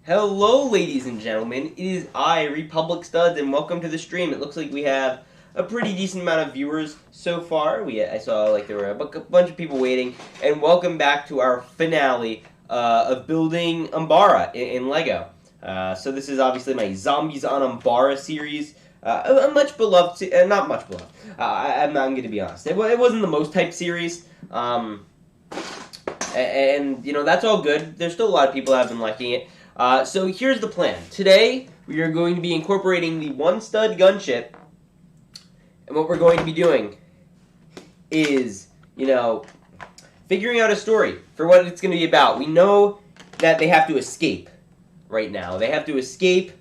Hello, ladies and gentlemen. It is I, Republic Studs, and welcome to the stream. It looks like we have a pretty decent amount of viewers so far. I saw like there were a bunch of people waiting, and welcome back to our finale of building Umbara in Lego. So this is obviously my Zombies on Umbara series. A much beloved, not much beloved. I'm going to be honest. It wasn't the most hyped series. And, you know, that's all good. There's still a lot of people that have been liking it. So here's the plan. Today, we are going to be incorporating the one-stud gunship. And what we're going to be doing is, you know, figuring out a story for what it's going to be about. We know that they have to escape right now. They have to escape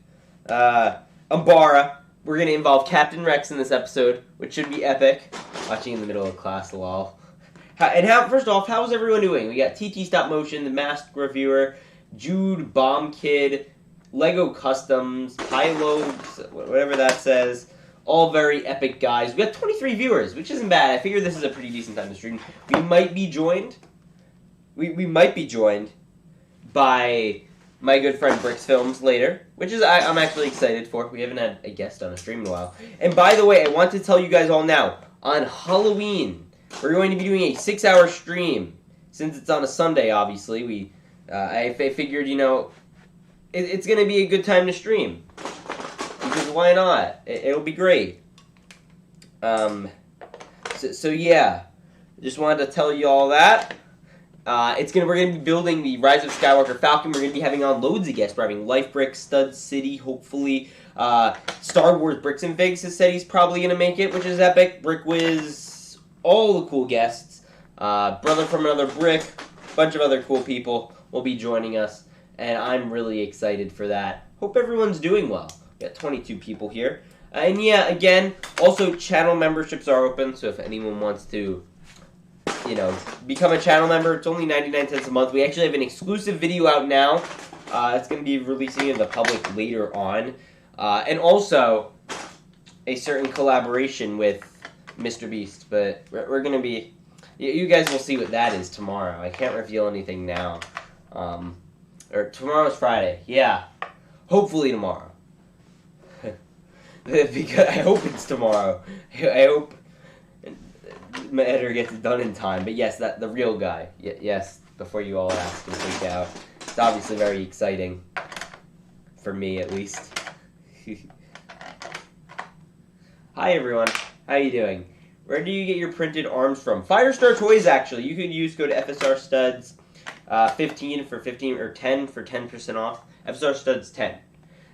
Umbara. We're going to involve Captain Rex in this episode, which should be epic. Watching in the middle of class, lol. First off, how's everyone doing? We got TT Stop Motion, The Masked Reviewer, Jude, Bomb Kid, Lego Customs, Pylo, whatever that says. All very epic guys. We got 23 viewers, which isn't bad. I figure this is a pretty decent time to stream. We might be joined. We might be joined by my good friend Brix Films later, which is I'm actually excited for. We haven't had a guest on a stream in a while. And by the way, I want to tell you guys all now, on Halloween, we're going to be doing a 6-hour stream. Since it's on a Sunday, obviously, I figured, you know, it's going to be a good time to stream. Because why not? It'll be great. So yeah, just wanted to tell you all that. We're going to be building the Rise of Skywalker Falcon. We're going to be having on loads of guests. We're having Life Brick, Stud City, hopefully. Star Wars Bricks and Figs has said he's probably going to make it, which is epic. Brick Wiz, all the cool guests. Brother from Another Brick, bunch of other cool people will be joining us, and I'm really excited for that. Hope everyone's doing well. We got 22 people here. And yeah, again, also channel memberships are open, so if anyone wants to, you know, become a channel member, it's only 99 cents a month. We actually have an exclusive video out now. It's going to be releasing in the public later on. And also, a certain collaboration with Mr. Beast, but we're going to be... You guys will see what that is tomorrow. I can't reveal anything now. Or tomorrow's Friday. Yeah. Hopefully tomorrow. Because I hope it's tomorrow. I hope my editor gets it done in time. But yes, the real guy. Yes, before you all ask and freak out. It's obviously very exciting. For me, at least. Hi, everyone. How you doing? Where do you get your printed arms from? Firestar Toys, actually. You could use code FSR Studs 15 for 15 or 10 for 10% off. FSR Studs 10.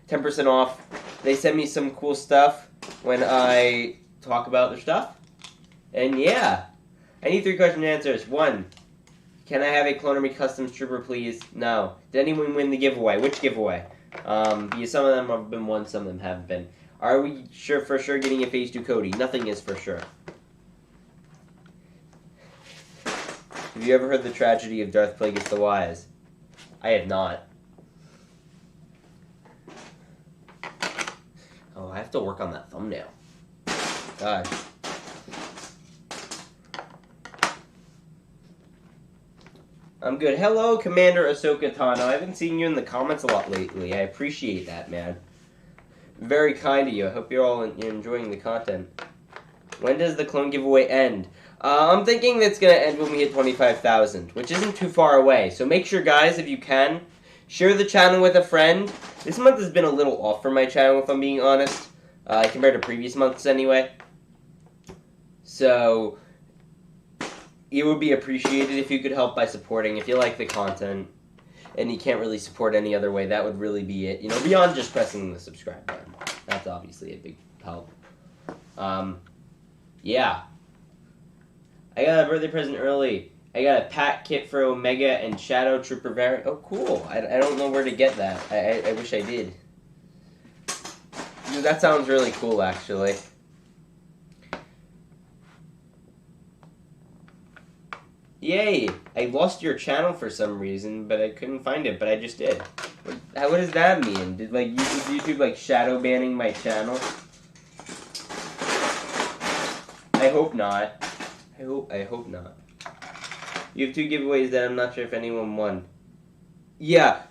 10% off. They send me some cool stuff when I talk about their stuff. And yeah. I need 3 question answers. 1. Can I have a Clone Army Customs Trooper, please? No. Did anyone win the giveaway? Which giveaway? Because some of them have been won, some of them haven't been. Are we for sure getting a Phase 2 Cody? Nothing is for sure. Have you ever heard the tragedy of Darth Plagueis the Wise? I have not. Oh, I have to work on that thumbnail. Gosh. I'm good. Hello, Commander Ahsoka Tano. I haven't seen you in the comments a lot lately. I appreciate that, man. Very kind of you. I hope you're all enjoying the content. When does the clone giveaway end? I'm thinking it's going to end when we hit 25,000, which isn't too far away. So make sure, guys, if you can, share the channel with a friend. This month has been a little off for my channel, if I'm being honest, compared to previous months anyway. So it would be appreciated if you could help by supporting. If you like the content and you can't really support any other way, that would really be it. You know, beyond just pressing the subscribe button. That's obviously a big help. Yeah. I got a birthday present early. I got a pack kit for Omega and Shadow Trooper variant. Oh, cool. I don't know where to get that. I wish I did. Dude, that sounds really cool, actually. Yay! I lost your channel for some reason, but I couldn't find it, but I just did. What does that mean? Did YouTube shadow banning my channel? I hope not. I hope not. You have 2 giveaways that I'm not sure if anyone won. Yeah,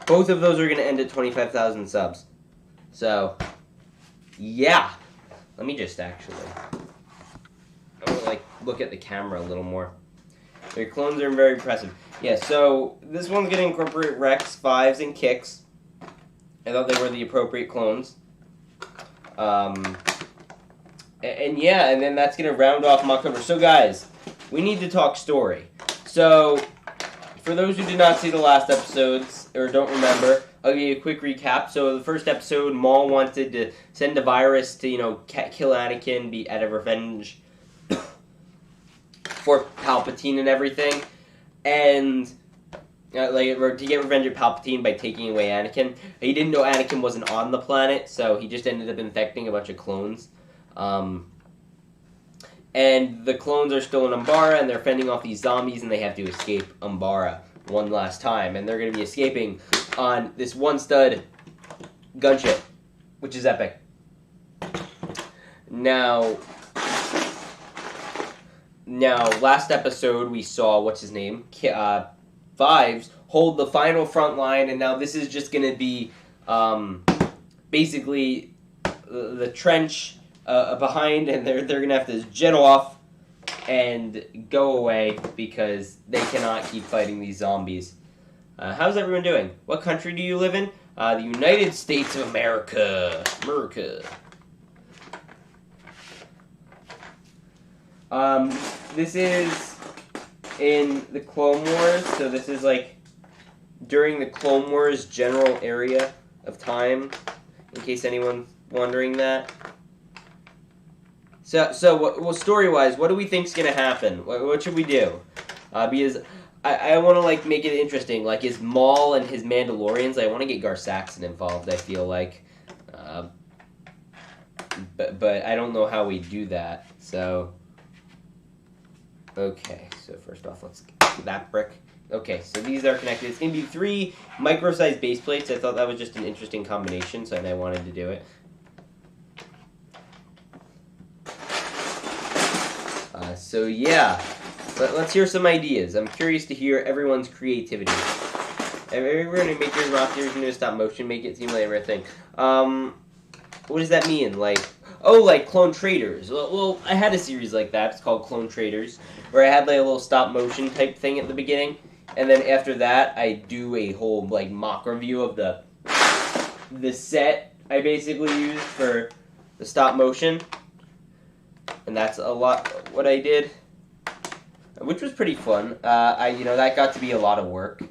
Both of those are going to end at 25,000 subs. So, yeah. Let me just actually... I want to, like, look at the camera a little more. Their clones are very impressive. Yeah, so this one's going to incorporate Rex, Fives, and Kicks. I thought they were the appropriate clones. And yeah, and then that's going to round off MOCTOBER. So, guys, we need to talk story. So, for those who did not see the last episodes, or don't remember, I'll give you a quick recap. So, the first episode, Maul wanted to send a virus to, kill Anakin, be out of revenge for Palpatine and everything. And, to get revenge of Palpatine by taking away Anakin. He didn't know Anakin wasn't on the planet, so he just ended up infecting a bunch of clones. And the clones are still in Umbara, and they're fending off these zombies, and they have to escape Umbara one last time. And they're going to be escaping on this one-stud gunship, which is epic. Now, last episode we saw, what's his name? Fives hold the final front line, and now this is just going to be basically the trench behind, and they're going to have to jet off and go away because they cannot keep fighting these zombies. How's everyone doing? What country do you live in? The United States of America. This is in the Clone Wars, so this is like during the Clone Wars general area of time, in case anyone's wondering that. So story-wise, what do we think's gonna happen? What should we do? Because I want to like make it interesting. Like, is Maul and his Mandalorians? I want to get Gar Saxon involved. I feel like, but I don't know how we do that. So, okay. So first off, let's get that brick. Okay, so these are connected. It's gonna be 3 micro-sized base plates. I thought that was just an interesting combination, so I wanted to do it. So yeah, let's hear some ideas. I'm curious to hear everyone's creativity. Everyone who make your rock series into a stop motion, make it seem like everything. What does that mean? Like Clone Traders. Well, I had a series like that. It's called Clone Traders, where I had like a little stop motion type thing at the beginning, and then after that, I do a whole like mock review of the set I basically used for the stop motion. And that's a lot what I did, which was pretty fun. That got to be a lot of work.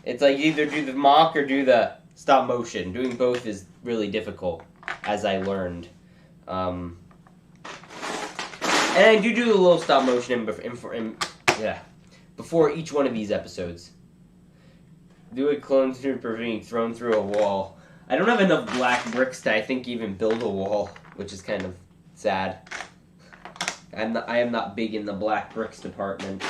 It's like either do the mock or do the stop motion. Doing both is really difficult, as I learned. And I do a little stop motion before each one of these episodes. Do a clone trooper being thrown through a wall. I don't have enough black bricks to, I think, even build a wall, which is kind of sad. I am not big in the black bricks department.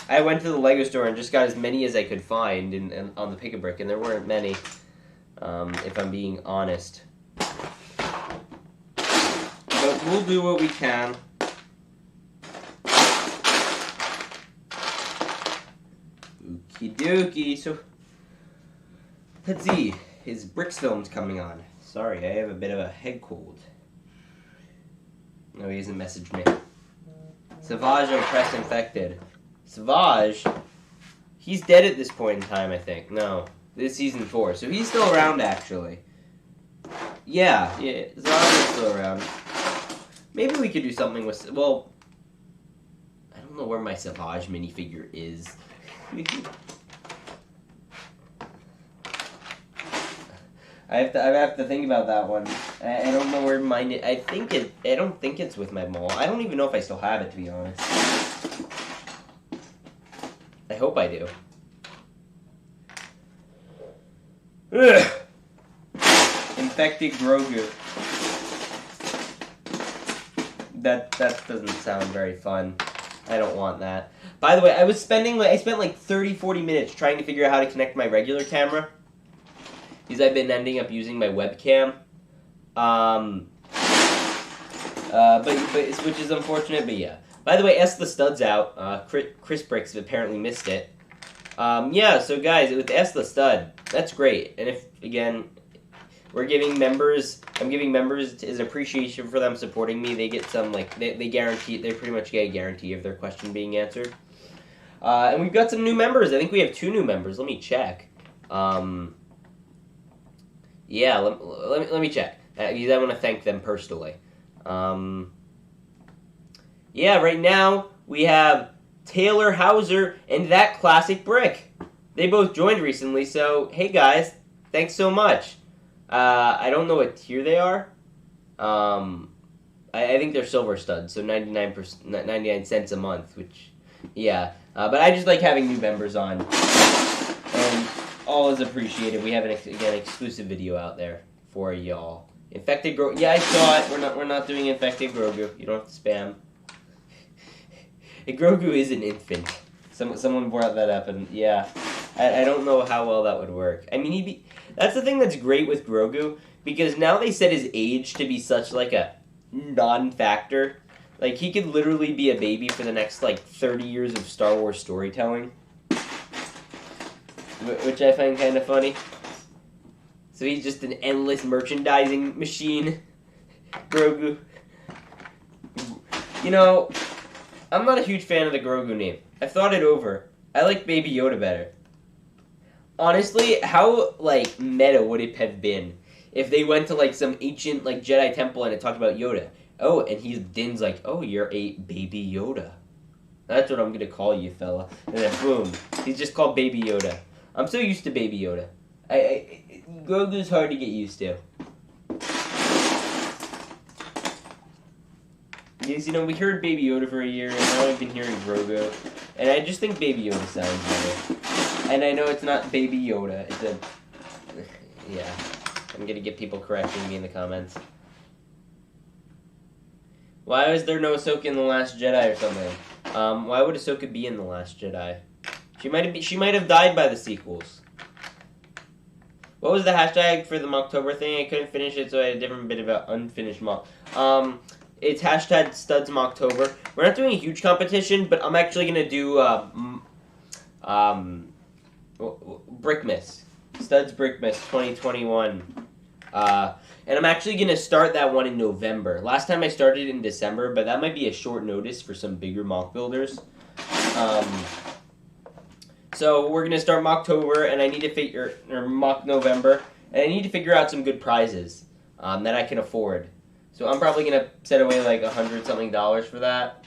I went to the Lego store and just got as many as I could find on the Pick-a-Brick, and there weren't many, if I'm being honest. But we'll do what we can. Okie dokie. So, let's see. Is Brix Films coming on? Sorry, I have a bit of a head cold. No, he hasn't messaged me. Savage Oppressed Infected. Savage? He's dead at this point in time, I think. No, this is season 4, so he's still around, actually. Yeah, Savage is still around. Maybe we could do something with... Well, I don't know where my Savage minifigure is. I have to think about that one. I don't know where mine is. I don't think it's with my Maul. I don't even know if I still have it, to be honest. I hope I do. Ugh. Infected Grogu. That doesn't sound very fun. I don't want that. By the way, I spent like 30-40 minutes trying to figure out how to connect my regular camera. Because I've been ending up using my webcam, but which is unfortunate. But yeah, By the way, S the Stud's out. Chris Brix apparently missed it. Yeah, so guys, with S the Stud, that's great. And if, again, we're giving members, I'm giving members as appreciation for them supporting me. They get some, like, they guarantee, they pretty much get a guarantee of their question being answered. And we've got some new members. I think we have 2 new members. Let me check. Yeah, let me check. Because I want to thank them personally. Yeah, right now we have Taylor Hauser and That Classic Brick. They both joined recently, so hey guys, thanks so much. I don't know what tier they are. I think they're silver studs, so 99 cents a month, which, yeah. But I just like having new members on, and all is appreciated. We have an exclusive video out there for y'all. Infected Grogu. Yeah, I saw it. We're not doing Infected Grogu. You don't have to spam. Grogu is an infant. Someone brought that up, and yeah, I don't know how well that would work. I mean, that's the thing that's great with Grogu, because now they set his age to be such like a non-factor. Like, he could literally be a baby for the next like 30 years of Star Wars storytelling, which I find kind of funny. So he's just an endless merchandising machine, Grogu. You know, I'm not a huge fan of the Grogu name. I've thought it over. I like Baby Yoda better. Honestly, how, like, meta would it have been if they went to, like, some ancient, like, Jedi temple and it talked about Yoda? Oh, and Din's like, oh, you're a Baby Yoda. That's what I'm gonna call you, fella. And then, boom. He's just called Baby Yoda. I'm so used to Baby Yoda. Grogu's hard to get used to. Because, you know, we heard Baby Yoda for a year, and now I've been hearing Grogu. And I just think Baby Yoda sounds better. And I know it's not Baby Yoda. It's a... Yeah. I'm gonna get people correcting me in the comments. Why is there no Ahsoka in The Last Jedi or something? Why would Ahsoka be in The Last Jedi? She might have died by the sequels. What was the hashtag for the MOCTOBER thing? I couldn't finish it, so I had a different bit about unfinished mock. It's hashtag StudsMOCTOBER. We're not doing a huge competition, but I'm actually gonna do Brickmas. Studs Brickmas 2021. And I'm actually gonna start that one in November. Last time I started in December, but that might be a short notice for some bigger mock builders. So we're gonna start MOCTOBER, and I need to figure, or Mock November, and I need to figure out some good prizes that I can afford. So I'm probably gonna set away like $100 something for that,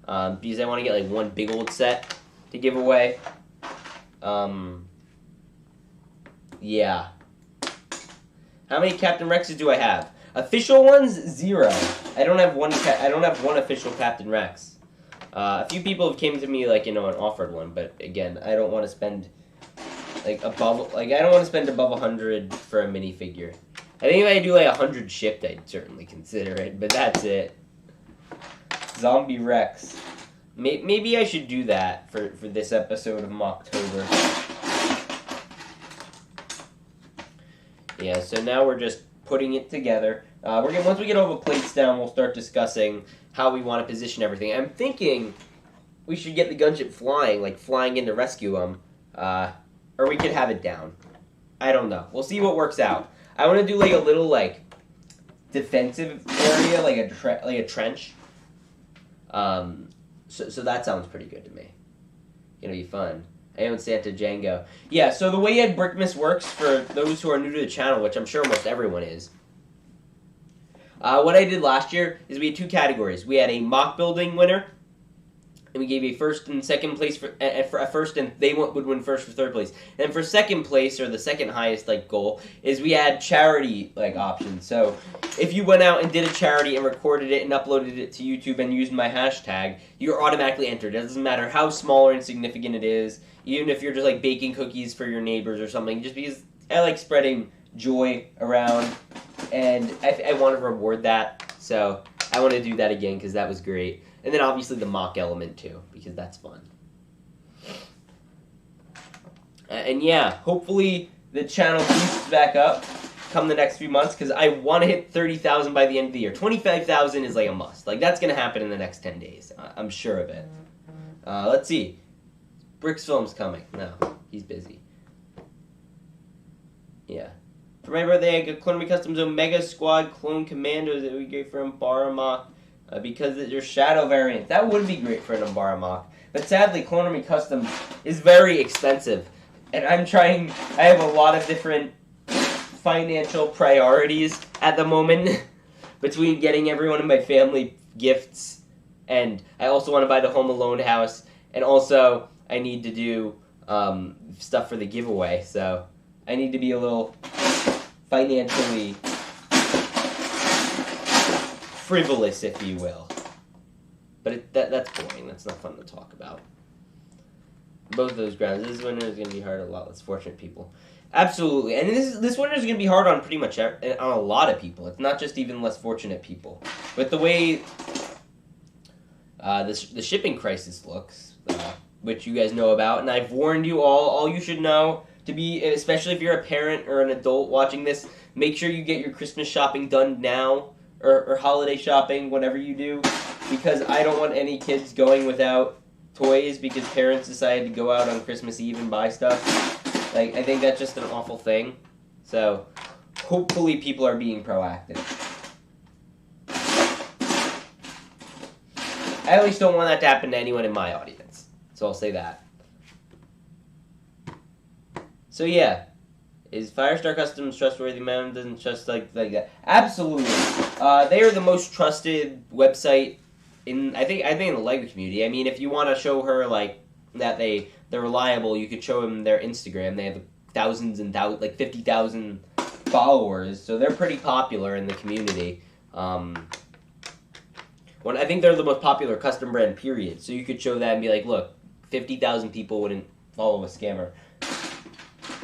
because I want to get like one big old set to give away. Yeah. How many Captain Rexes do I have? Official ones, 0. I don't have one official Captain Rex. A few people have came to me, like, you know, and offered one, but again, I don't want to spend I don't want to spend above 100 for a minifigure. I think if I do like 100 shipped, I'd certainly consider it, but that's it. Zombie Rex. Maybe I should do that for this episode of MOCTOBER. Yeah, so now we're just putting it together. Once we get all the plates down, we'll start discussing how we want to position everything. I'm thinking we should get the gunship flying, like flying in to rescue them, or we could have it down. I don't know. We'll see what works out. I want to do like a little like defensive area, like a trench. So that sounds pretty good to me. Gonna be fun. I own Santa Django. Yeah, so the way Brickmas works, for those who are new to the channel, which I'm sure most everyone is, what I did last year is we had 2 categories. We had a mock building winner, and we gave a first and second place for a first, and they would win first for third place. And for second place, or the second highest like goal, is we had charity like options. So if you went out and did a charity and recorded it and uploaded it to YouTube and used my hashtag, you're automatically entered. It doesn't matter how small or insignificant it is, even if you're just like baking cookies for your neighbors or something, just because I like spreading joy around, and I want to reward that. So I want to do that again because that was great. And then obviously the mock element too, because that's fun. And yeah, hopefully the channel boosts back up, come the next few months because I want to hit 30,000 by the end of the year. 25,000 is like a must. Like that's gonna happen in the next 10 days. I'm sure of it. Let's see. Brix Films coming. No, he's busy. Yeah. For my birthday, I got Clone Me Customs Omega Squad Clone Commandos that we get from Umbara because they're shadow variants. That would be great for an Umbara mock. But sadly, Clone Me Customs is very expensive. And I have a lot of different financial priorities at the moment between getting everyone in my family gifts, and I also want to buy the Home Alone house, and also I need to do stuff for the giveaway, so I need to be a little financially frivolous, if you will. But that's boring. That's not fun to talk about. Both of those grounds. This winter is going to be hard on a lot less fortunate people. Absolutely. And this winter is going to be hard on pretty much on a lot of people. It's not just even less fortunate people. But the way the shipping crisis looks, which you guys know about, and I've warned you all you should know, to be, especially if you're a parent or an adult watching this, make sure you get your Christmas shopping done now, or holiday shopping, whatever you do, because I don't want any kids going without toys because parents decided to go out on Christmas Eve and buy stuff. Like, I think that's just an awful thing. So, hopefully people are being proactive. I at least don't want that to happen to anyone in my audience. So I'll say that. So yeah. Is Firestar Customs trustworthy? Man doesn't trust like that. Absolutely. They are the most trusted website I think in the LEGO community. I mean, if you want to show her like that they're reliable, you could show them their Instagram. They have thousands and thousands, like 50,000 followers, so they're pretty popular in the community. I think they're the most popular custom brand, period. So you could show that and be like, look, 50,000 people wouldn't follow a scammer.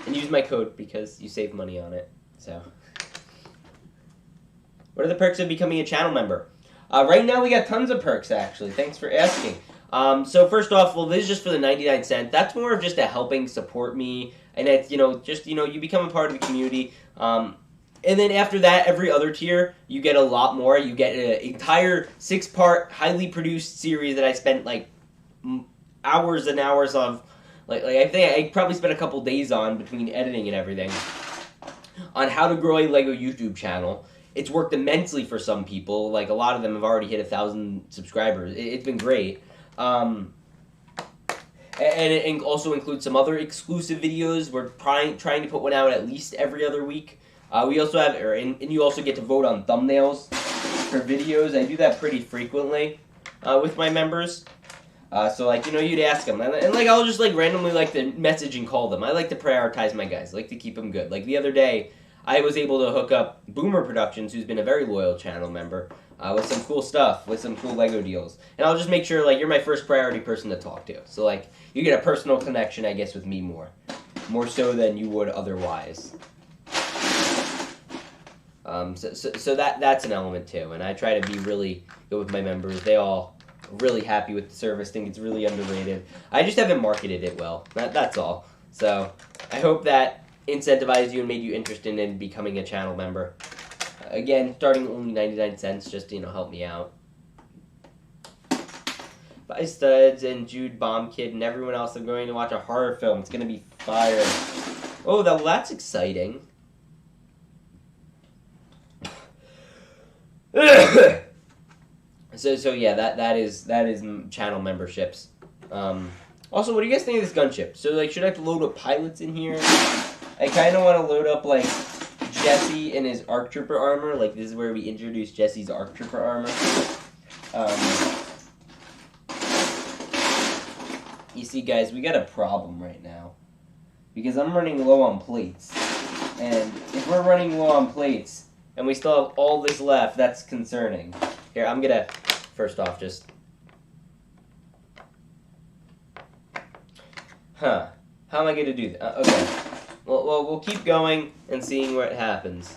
And use my code because you save money on it. So, what are the perks of becoming a channel member? Right now we got tons of perks, actually. Thanks for asking. So first off, well, this is just for the 99 cent. That's more of just a helping support me, and it's, you become a part of the community. And then after that, every other tier, you get a lot more. You get an entire 6-part, highly produced series that I spent like hours and hours of. Like I think I probably spent a couple days on between editing and everything on how to grow a LEGO YouTube channel. It's worked immensely for some people. Like, a lot of them have already hit 1,000 subscribers. It's been great. And it also includes some other exclusive videos. We're trying to put one out at least every other week. We also have, and you also get to vote on thumbnails for videos. I do that pretty frequently with my members. So, like, you'd ask them. And like, I'll just, like, randomly, like, to message and call them. I like to prioritize my guys. I like to keep them good. Like, the other day, I was able to hook up Boomer Productions, who's been a very loyal channel member, with some cool stuff, with some cool LEGO deals. And I'll just make sure, like, you're my first priority person to talk to. So, like, you get a personal connection, I guess, with me more. More so than you would otherwise. So that's an element, too. And I try to be really good with my members. They all really happy with the service, think it's really underrated. I just haven't marketed it well. That's all. So I hope that incentivized you and made you interested in becoming a channel member. Again, starting only 99 cents just to, help me out. Bye Studs and Jude Bomb Kid and everyone else. I'm going to watch a horror film. It's going to be fire. Oh, that's exciting. So yeah, that is channel memberships. Also, what do you guys think of this gunship? So, like, should I load up pilots in here? I kind of want to load up, like, Jesse in his ARC Trooper armor. Like, this is where we introduce Jesse's ARC Trooper armor. You see, guys, we got a problem right now. Because I'm running low on plates. And if we're running low on plates, and we still have all this left, that's concerning. Here, I'm gonna, first off, just... How am I gonna do that? Okay. Well, we'll keep going and seeing what happens.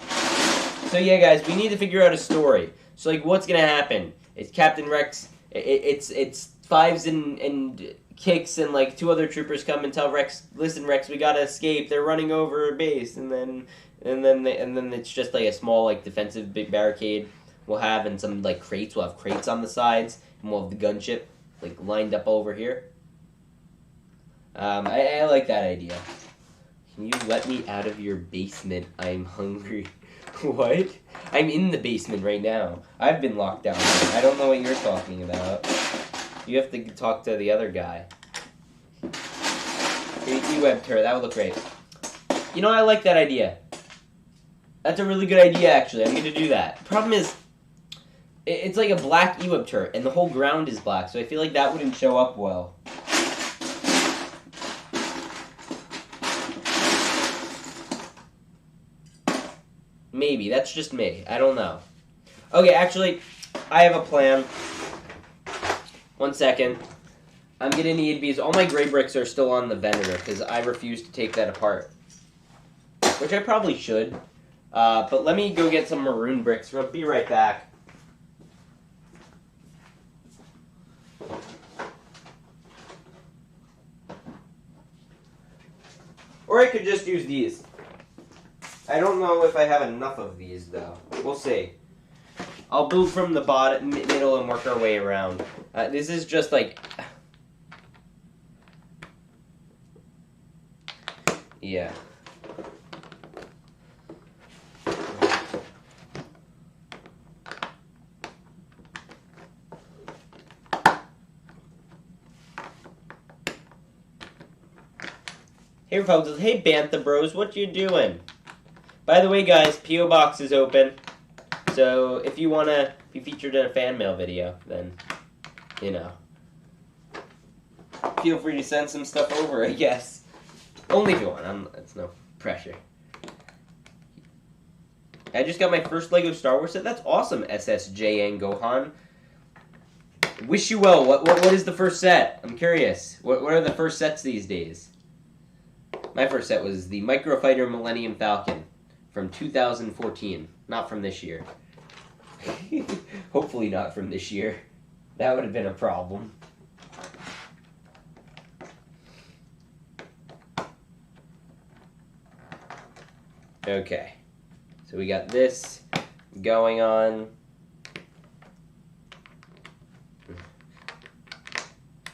So yeah, guys, we need to figure out a story. So, like, what's gonna happen? It's Captain Rex, it's Fives and kicks and like 2 other troopers come and tell Rex, "Listen, Rex, we gotta escape. They're running over a base." And then it's just like a small like defensive big barricade we'll have, and some like crates. We'll have crates on the sides, and we'll have the gunship like lined up over here. I like that idea. Can you let me out of your basement? I'm hungry. What? I'm in the basement right now. I've been locked down. I don't know what you're talking about. You have to talk to the other guy. E-web turret, that would look great. You know, I like that idea. That's a really good idea, actually. I'm going to do that. Problem is, it's like a black E-web turret, and the whole ground is black, so I feel like that wouldn't show up well. Maybe. That's just me. I don't know. Okay, actually, I have a plan. 1 second. I'm going to need, because all my gray bricks are still on the vendor, because I refuse to take that apart. Which I probably should. But let me go get some maroon bricks. I'll be right back. Or I could just use these. I don't know if I have enough of these, though. We'll see. I'll build from the bottom, middle, and work our way around. This is just like... Yeah. Hey, folks. Hey, Bantha Bros. What you doing? By the way, guys, P.O. Box is open. So, if you want to be featured in a fan mail video, then, you know. Feel free to send some stuff over, I guess. Only if you want. It's no pressure. I just got my first Lego Star Wars set. That's awesome, SSJN Gohan. Wish you well. What is the first set? I'm curious. What are the first sets these days? My first set was the Microfighter Millennium Falcon from 2014. Not from this year. Hopefully not from this year. That would have been a problem. Okay. So we got this going on.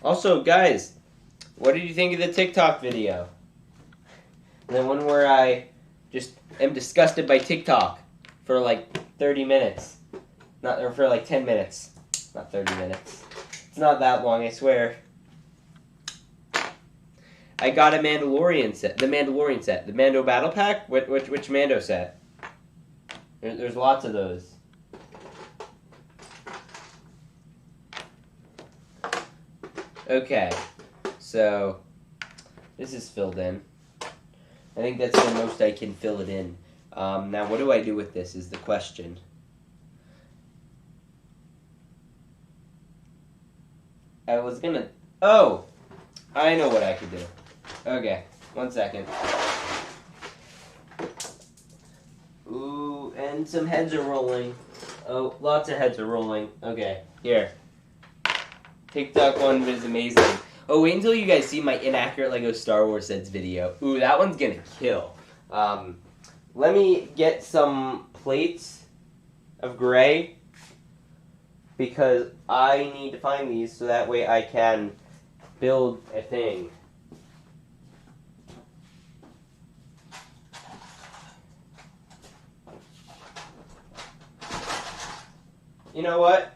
Also, guys, what did you think of the TikTok video? The one where I just am disgusted by TikTok for like 30 minutes. Or for like 10 minutes. Not 30 minutes. It's not that long, I swear. I got a Mandalorian set. The Mandalorian set. The Mando Battle Pack? Which Mando set? There's lots of those. Okay. So, this is filled in. I think that's the most I can fill it in. Now, what do I do with this is the question. I was gonna... Oh! I know what I could do. Okay, 1 second. Ooh, and some heads are rolling. Oh, lots of heads are rolling. Okay, here. TikTok one was amazing. Oh, wait until you guys see my inaccurate Lego Star Wars sets video. Ooh, that one's gonna kill. Let me get some plates of gray, because I need to find these so that way I can build a thing. You know what?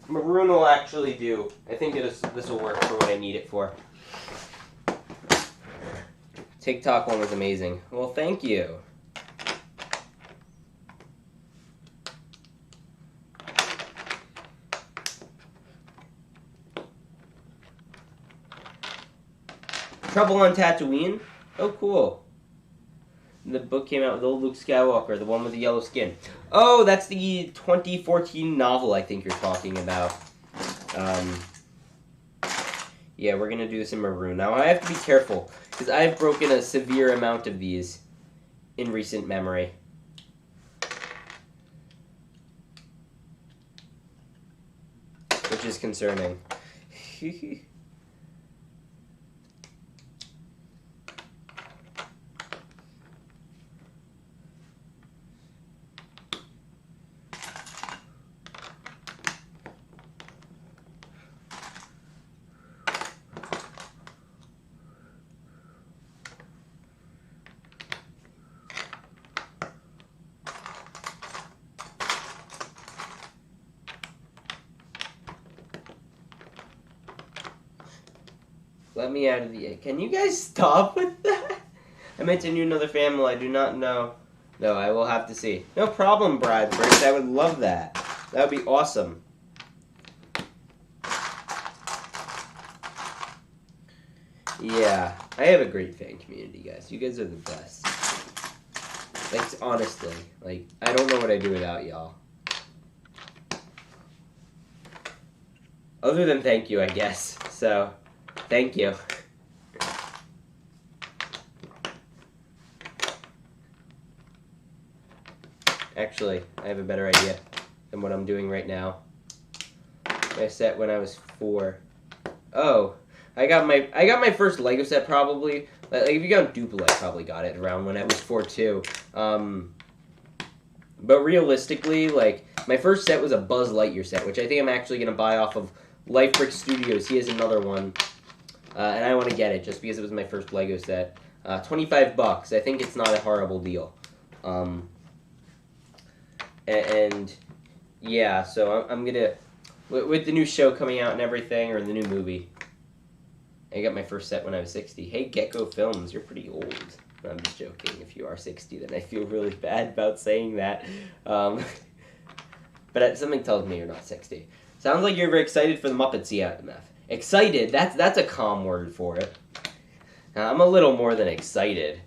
Maroon will actually do. I think this will work for what I need it for. TikTok one was amazing. Well, thank you. Trouble on Tatooine? Oh, cool. The book came out with old Luke Skywalker, the one with the yellow skin. Oh, that's the 2014 novel I think you're talking about. Yeah, we're going to do this in maroon. Now, I have to be careful, because I've broken a severe amount of these in recent memory. Which is concerning. Let me out of the... Can you guys stop with that? I mentioned you another family. I do not know. No, I will have to see. No problem, Brad Brix. I would love that. That would be awesome. Yeah, I have a great fan community, guys. You guys are the best. Like, honestly. Like, I don't know what I'd do without y'all. Other than thank you, I guess. So, thank you. Actually, I have a better idea than what I'm doing right now. My set when I was 4. Oh, I got my first Lego set probably. Like if you go on Duplo, I probably got it around when I was 4 too. But realistically, like my first set was a Buzz Lightyear set, which I think I'm actually gonna buy off of Brix Studios. He has another one, and I want to get it just because it was my first Lego set. $25. I think it's not a horrible deal. And yeah, so I'm gonna, with the new show coming out and everything, or the new movie, I got my first set when I was 60. Hey, Gecko Films, you're pretty old. I'm just joking. If you are 60, then I feel really bad about saying that. But something tells me you're not 60. Sounds like you're very excited for the Muppets CMF. Excited? That's a calm word for it. I'm a little more than excited.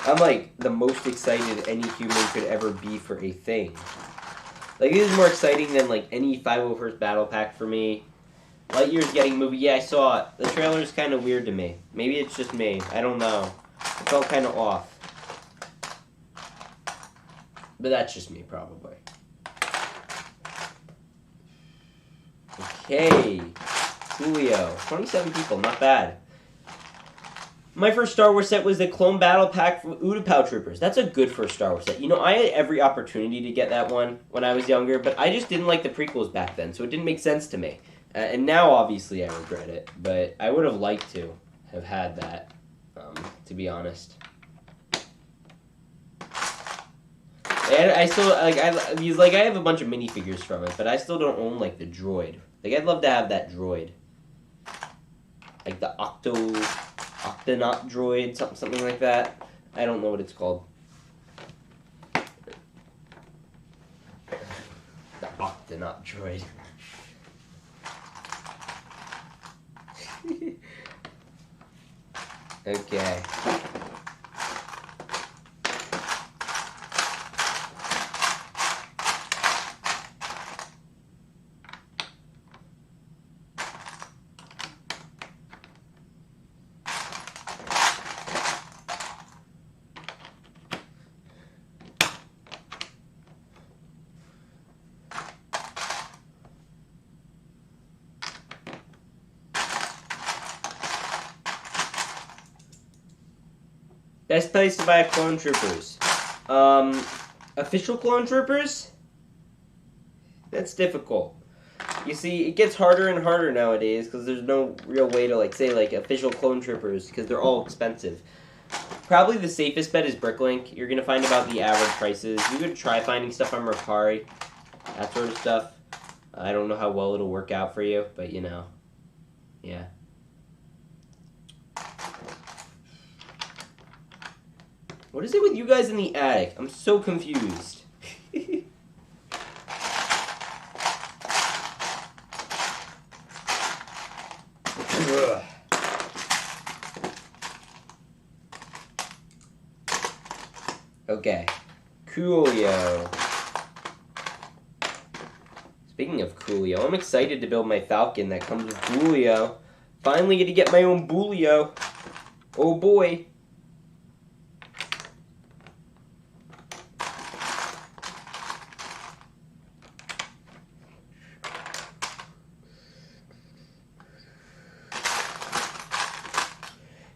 I'm like the most excited any human could ever be for a thing. Like this is more exciting than like any 501st Battle Pack for me. Lightyear's getting movie. Yeah, I saw it. The trailer's kind of weird to me. Maybe it's just me. I don't know. It felt kind of off. But that's just me, probably. Okay. Julio. 27 people. Not bad. My first Star Wars set was the Clone Battle Pack from Utapau Troopers. That's a good first Star Wars set. You know, I had every opportunity to get that one when I was younger, but I just didn't like the prequels back then, so it didn't make sense to me. And now, obviously, I regret it, but I would have liked to have had that, to be honest. And I still, like, I have a bunch of minifigures from it, but I still don't own, like, the droid. Like, I'd love to have that droid. Like, the Octonaut droid, something like that. I don't know what it's called. The Octonaut droid. Okay. Best place to buy Clone Troopers. Official Clone Troopers? That's difficult. You see, it gets harder and harder nowadays because there's no real way to, like, say, like, official Clone Troopers because they're all expensive. Probably the safest bet is Bricklink. You're going to find about the average prices. You could try finding stuff on Mercari, that sort of stuff. I don't know how well it'll work out for you, but, you know, yeah. What is it with you guys in the attic? I'm so confused. Okay. Coolio. Speaking of Coolio, I'm excited to build my Falcon that comes with Boolio. Finally get to get my own Boolio. Oh boy.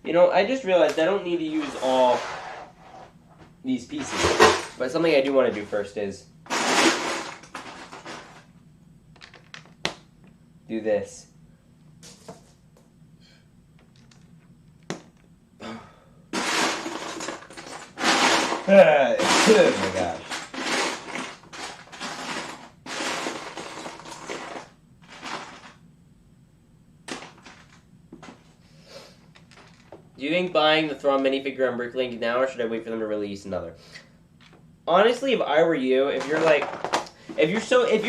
You know, I just realized I don't need to use all these pieces. But something I do want to do first is do this. Oh my gosh. Do you think buying the Thrawn minifigure on Bricklink now, or should I wait for them to release another? Honestly, if I were you, if you're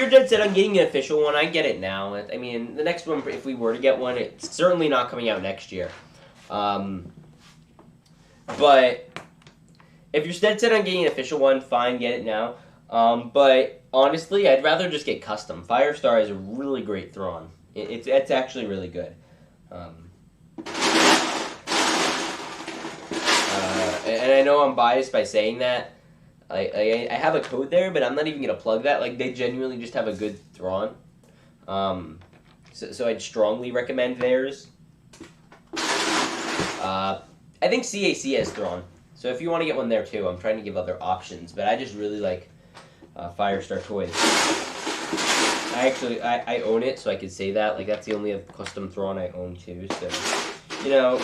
dead set on getting an official one, I'd get it now. I mean, the next one, if we were to get one, it's certainly not coming out next year. But if you're dead set on getting an official one, fine, get it now. But honestly, I'd rather just get custom. Firestar is a really great Thrawn. It's actually really good. And I know I'm biased by saying that. I have a code there, but I'm not even going to plug that. Like, they genuinely just have a good Thrawn. So I'd strongly recommend theirs. I think CAC has Thrawn. So if you want to get one there too, I'm trying to give other options. But I just really like Firestar toys. I own it, so I could say that. Like, that's the only custom Thrawn I own too. So, you know,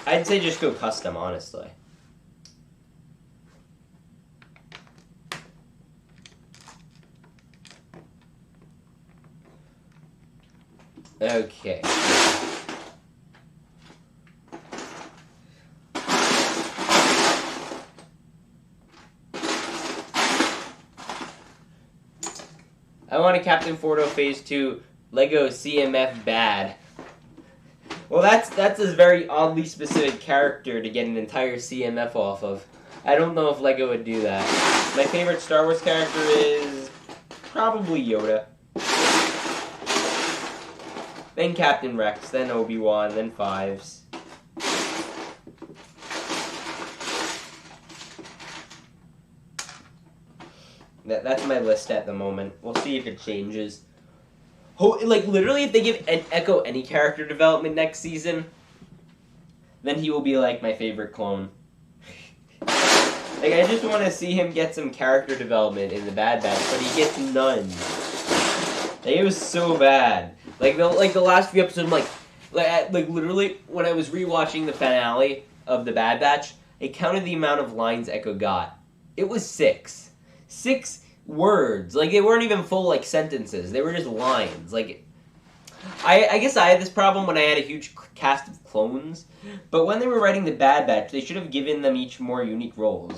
I'd say just go custom, honestly. Okay. I want a Captain Fordo Phase 2 Lego CMF bad. Well, that's a very oddly specific character to get an entire CMF off of. I don't know if Lego would do that. My favorite Star Wars character is probably Yoda. Then Captain Rex, then Obi-Wan, then Fives. That's my list at the moment. We'll see if it changes. Like, literally, if they give Echo any character development next season, then he will be, like, my favorite clone. Like, I just want to see him get some character development in the Bad Batch, but he gets none. Like, it was so bad. Like the last few episodes, I'm like literally, when I was rewatching the finale of the Bad Batch, I counted the amount of lines Echo got. It was 6. 6 words. Like, they weren't even full, like, sentences. They were just lines. Like, I guess I had this problem when I had a huge cast of clones, but when they were writing the Bad Batch, they should have given them each more unique roles.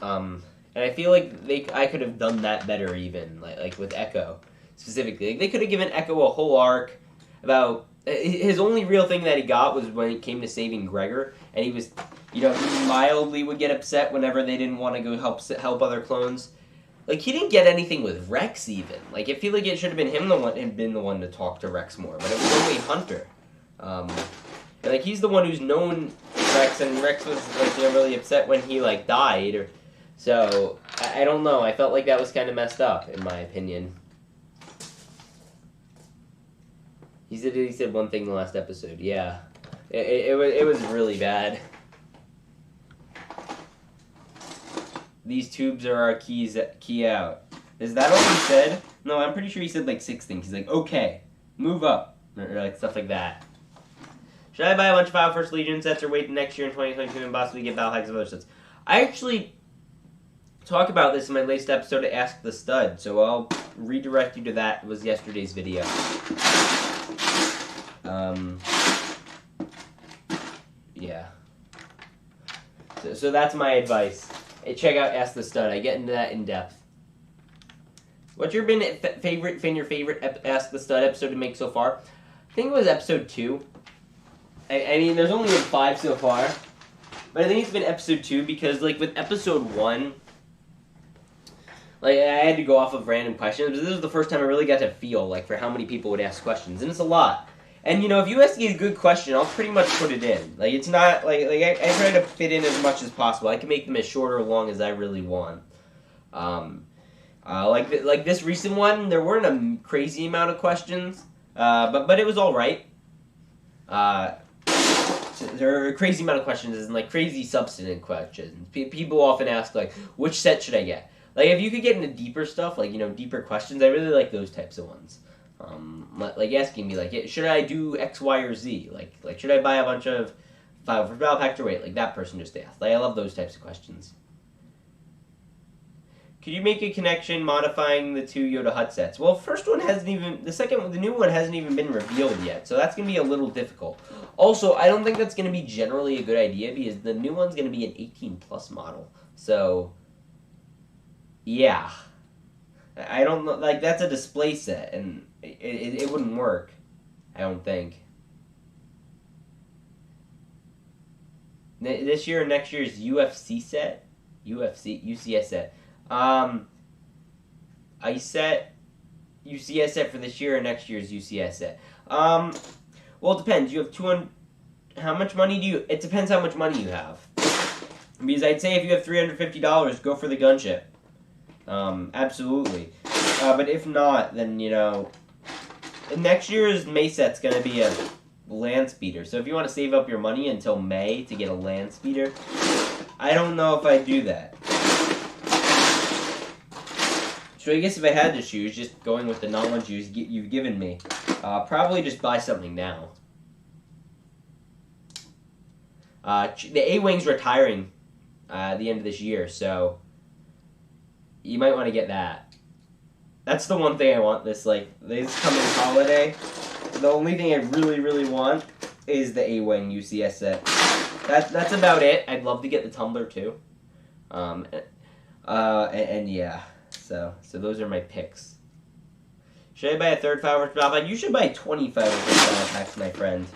And I feel like I could have done that better, even, like with Echo. Specifically, like, they could have given Echo a whole arc about his only real thing that he got was when it came to saving Gregor, and he was, you know, he mildly would get upset whenever they didn't want to go help other clones. Like, he didn't get anything with Rex even. Like, I feel like it should have been him been the one to talk to Rex more, but it was only Hunter. And like, he's the one who's known Rex, and Rex was like, you know, really upset when he like died, so I don't know. I felt like that was kind of messed up, in my opinion. He said one thing in the last episode. Yeah, it was really bad. These tubes are our key out. Is that all he said? No, I'm pretty sure he said like 6 things. He's like, okay, move up, or like stuff like that. Should I buy a bunch of Battle First Legion sets or wait next year in 2022 and possibly get Battle Hacks of other sets? I actually talk about this in my latest episode of Ask the Stud, so I'll redirect you to that. It was yesterday's video. Yeah. So that's my advice. Hey, check out Ask the Stud. I get into that in depth. What's your favorite Ask the Stud episode to make so far? I think it was episode 2. I mean, there's only been 5 so far, but I think it's been episode 2 because, like, with episode 1, like, I had to go off of random questions, but this was the first time I really got to feel, like, for how many people would ask questions, and it's a lot. And, you know, if you ask me a good question, I'll pretty much put it in. Like, it's not, like I try to fit in as much as possible. I can make them as short or long as I really want. Like this recent one, there weren't a crazy amount of questions, but it was all right. there are a crazy amount of questions and like crazy substantive questions. People often ask like, which set should I get? Like if you could get into deeper stuff, like deeper questions, I really like those types of ones. Like asking me like, should I do X, Y, or Z? Like should I buy a bunch of 5 battle packs or wait? Like that person just asked. Like I love those types of questions. Could you make a connection modifying the 2 Yoda Hut sets? Well, first one hasn't even, the new one hasn't even been revealed yet, so that's going to be a little difficult. Also, I don't think that's going to be generally a good idea because the new one's going to be an 18+ model. So, yeah. I don't know, like, that's a display set, and it wouldn't work, I don't think. This year and next year's UFC set? UCS set. Ice set, UCS set for this year or next year's UCS set. Well, it depends. You have 200. How much money do you? It depends how much money you have. Because I'd say if you have $350, go for the gunship. Absolutely. But if not, then next year's May set's gonna be a land speeder. So if you want to save up your money until May to get a land speeder, I don't know if I'd do that. So I guess if I had to choose, just going with the knowledge you've given me, probably just buy something now. The A-Wing's retiring at the end of this year, so you might want to get that. That's the one thing I want this coming holiday. The only thing I really, really want is the A-Wing UCS set. That's about it. I'd love to get the tumbler too. And yeah. So those are my picks. Should I buy a 3rd Fireworks battle pack? You should buy 20 Fireworks battle packs, my friend.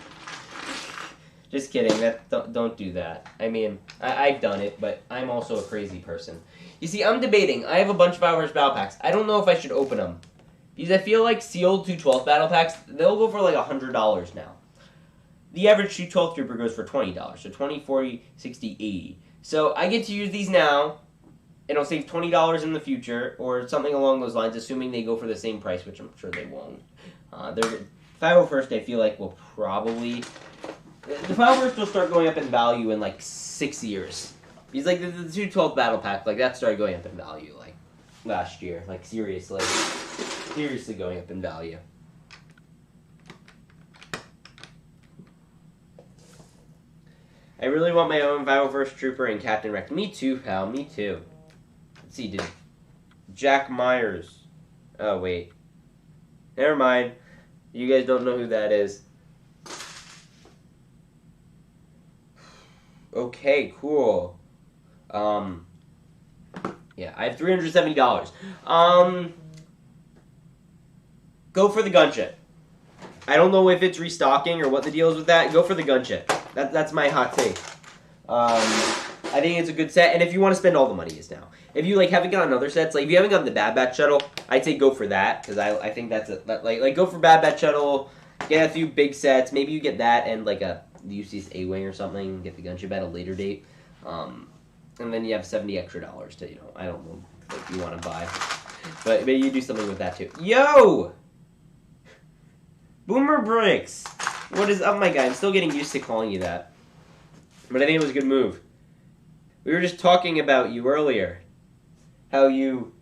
Just kidding. Don't do that. I mean, I've done it, but I'm also a crazy person. You see, I'm debating. I have a bunch of Fireworks battle packs. I don't know if I should open them. Because I feel like sealed 212 battle packs, they'll go for like $100 now. The average 212 trooper goes for $20. So 20, 40, 60, 80. So I get to use these now. And I'll save $20 in the future, or something along those lines, assuming they go for the same price, which I'm sure they won't. 501st, I feel like, will probably... The 501st will start going up in value in, like, 6 years. Because, like, the 212 battle pack, like, that started going up in value, like, last year. Like, seriously. Seriously going up in value. I really want my own 501st Trooper and Captain Rex. Me too, pal. Me too. Let's see, did Jack Myers... Oh, wait. Never mind. You guys don't know who that is. Okay, cool. Yeah, I have $370. Go for the gunship. I don't know if it's restocking or what the deal is with that. Go for the gunship. That's my hot take. I think it's a good set, and if you want to spend all the money is now. If you haven't gotten other sets, if you haven't gotten the Bad Batch Shuttle, I'd say go for that because I think that's go for Bad Batch Shuttle, get a few big sets. Maybe you get that and the UCS A-Wing or something. Get the gunship at a later date, and then you have $70 extra to I don't know what you want to buy, but maybe you do something with that too. Yo, Boomer Brix, what is up, my guy? I'm still getting used to calling you that, but I think it was a good move. We were just talking about you earlier, how you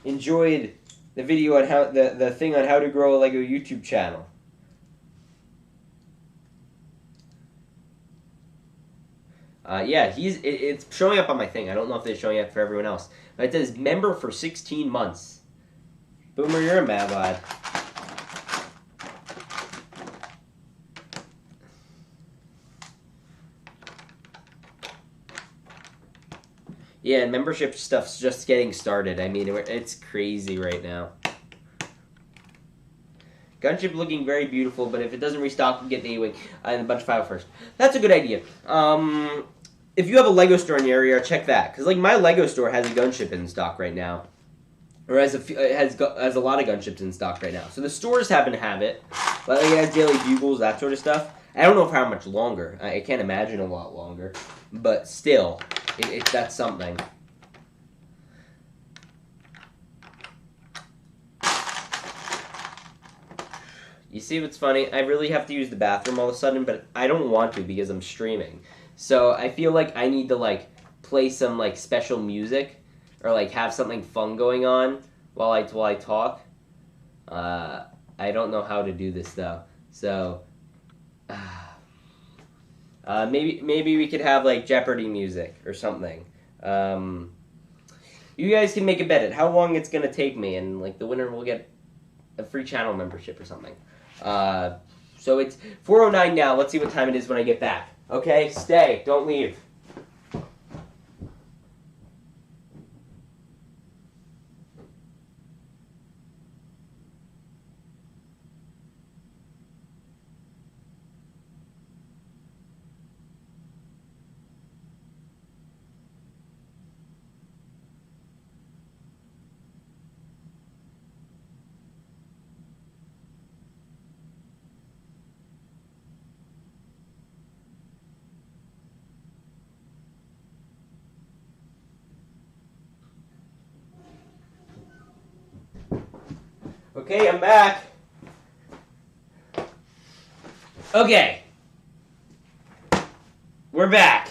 enjoyed the video on how the thing on how to grow a Lego YouTube channel. Yeah, it's showing up on my thing. I don't know if it's showing up for everyone else. But it says member for 16 months. Boomer, you're a mad lad. Yeah, membership stuff's just getting started. I mean, it's crazy right now. Gunship looking very beautiful, but if it doesn't restock, we'll get the A-Wing and a bunch of 501st. That's a good idea. If you have a Lego store in your area, check that. Because, my Lego store has a gunship in stock right now. Or has a lot of gunships in stock right now. So the stores happen to have it. But it has daily bugles, that sort of stuff. I don't know for how much longer. I can't imagine a lot longer. But still... that's something. You see what's funny? I really have to use the bathroom all of a sudden, but I don't want to because I'm streaming. So I feel like I need to like play some like special music or like have something fun going on while I talk. I don't know how to do this though. So maybe we could have like Jeopardy music or something. You guys can make a bet at how long it's gonna take me, and like the winner will get a free channel membership or something. So it's 4:09 now. Let's see what time it is when I get back. Okay, stay. Don't leave. Okay, I'm back. Okay. We're back.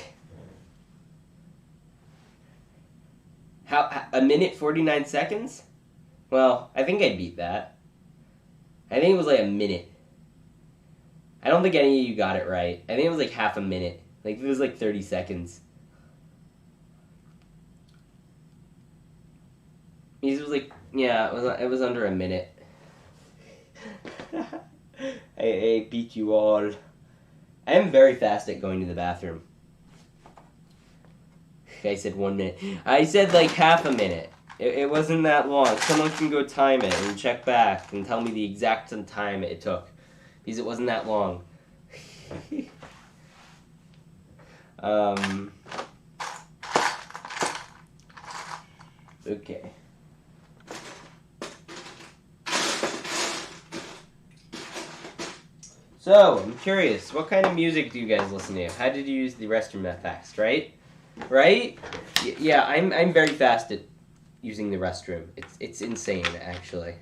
How, a minute 49 seconds? Well, I think I beat that. I think it was like a minute. I don't think any of you got it right. I think it was like half a minute. Like it was like 30 seconds. It was like, yeah, it was under a minute. I beat you all. I am very fast at going to the bathroom. I said 1 minute. I said like half a minute. It wasn't that long. Someone can go time it and check back and tell me the exact time it took. Because it wasn't that long. Okay. So, I'm curious, what kind of music do you guys listen to? How did you use the restroom that fast, right? Right? Yeah, I'm very fast at using the restroom. It's insane, actually.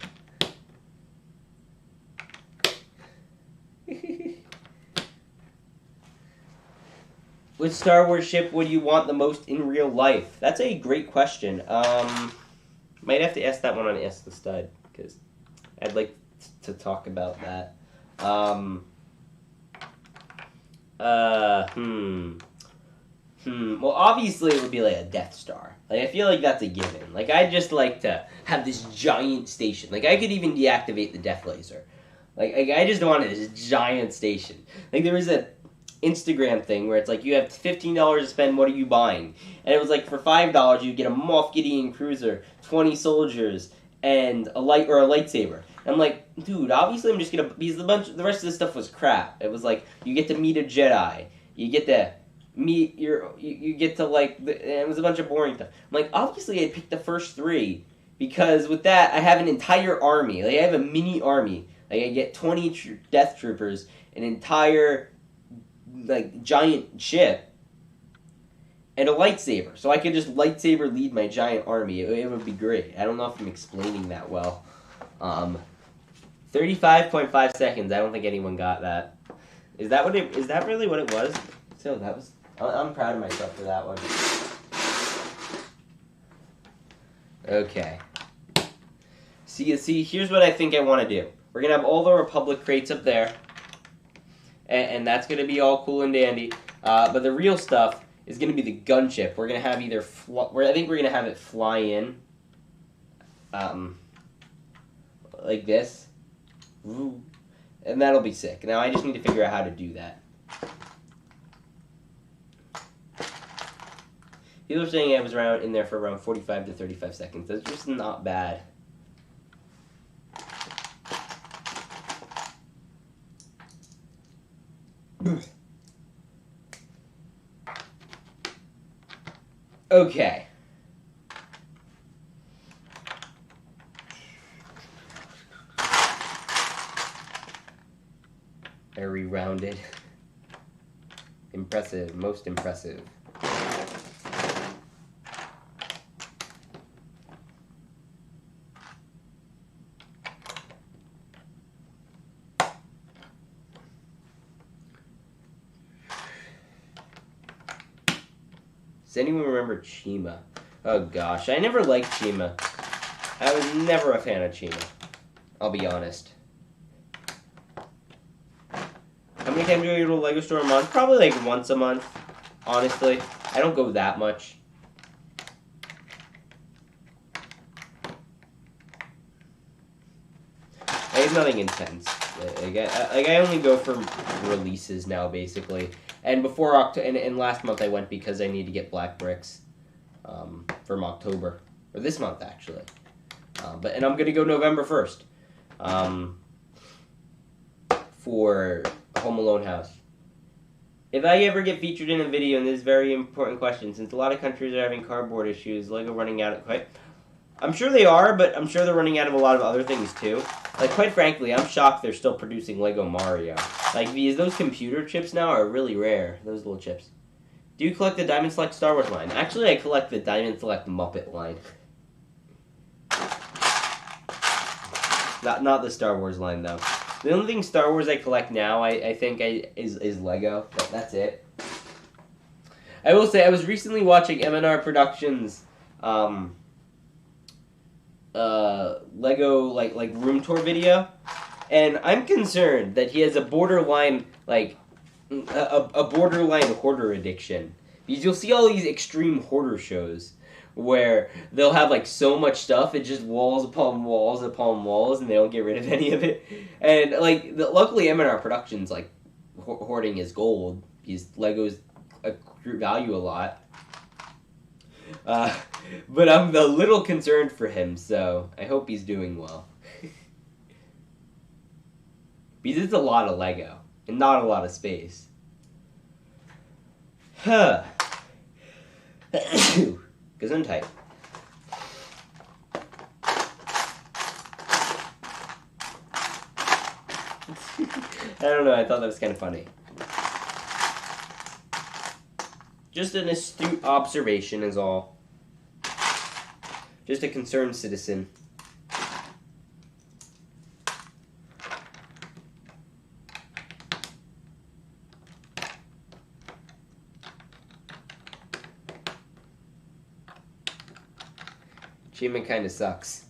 Which Star Wars ship would you want the most in real life? That's a great question. Might have to ask that one on Ask the Stud, because I'd like to talk about that. Well, obviously it would be like a Death Star. Like, I feel like that's a given. Like, I'd just like to have this giant station. Like, I could even deactivate the Death Laser. Like I just wanted this giant station. Like, there was a Instagram thing where it's like, you have $15 to spend, what are you buying? And it was like, for $5 you get a Moff Gideon cruiser, 20 soldiers, and a lightsaber. And I'm like, dude, obviously I'm just gonna, because the rest of this stuff was crap. It was like, you get to meet a Jedi, you get to meet you get to like, it was a bunch of boring stuff. I'm like, obviously I'd pick the first three, because with that I have an entire army. Like, I have a mini army. Like, I get 20 Death Troopers, an entire like giant ship, and a lightsaber, so I could just lightsaber lead my giant army. It would be great. I don't know if I'm explaining that well. 35.5 seconds. I don't think anyone got that. Is that really what it was? So that was. I'm proud of myself for that one. Okay. See. Here's what I think I want to do. We're gonna have all the Republic crates up there. And that's going to be all cool and dandy. But the real stuff is going to be the gunship. We're going to have either... I think we're going to have it fly in. Like this. And that'll be sick. Now, I just need to figure out how to do that. People are saying I was in there for around 45 to 35 seconds. That's just not bad. Okay. Very rounded. Impressive. Most impressive. Does anyone remember Chima? Oh gosh, I never liked Chima. I was never a fan of Chima. I'll be honest. How many times do you go to a Lego store a month? Probably like once a month, honestly. I don't go that much. I have nothing intense. I only go for releases now, basically. And before and last month I went because I need to get black bricks from October. Or this month, actually. And I'm going to go November 1st. For Home Alone House. If I ever get featured in a video, and this is a very important question, since a lot of countries are having cardboard issues, Lego running out of... I'm sure they are, but I'm sure they're running out of a lot of other things, too. Like, quite frankly, I'm shocked they're still producing Lego Mario. Like, those computer chips now are really rare, those little chips. Do you collect the Diamond Select Star Wars line? Actually, I collect the Diamond Select Muppet line. Not the Star Wars line, though. The only thing Star Wars I collect now, I think, is Lego. That's it. I will say, I was recently watching M&R Productions' Lego, like room tour video, and I'm concerned that he has a borderline, a borderline hoarder addiction. Because you'll see all these extreme hoarder shows where they'll have like so much stuff, it's just walls upon walls upon walls, and they don't get rid of any of it. And like, luckily M&R Productions, like, hoarding is gold, because Legos value a lot. But I'm a little concerned for him, so I hope he's doing well. Because it's a lot of Lego, and not a lot of space. Huh. Gesundheit. I don't know, I thought that was kind of funny. Just an astute observation is all. Just a concerned citizen. Chima kind of sucks.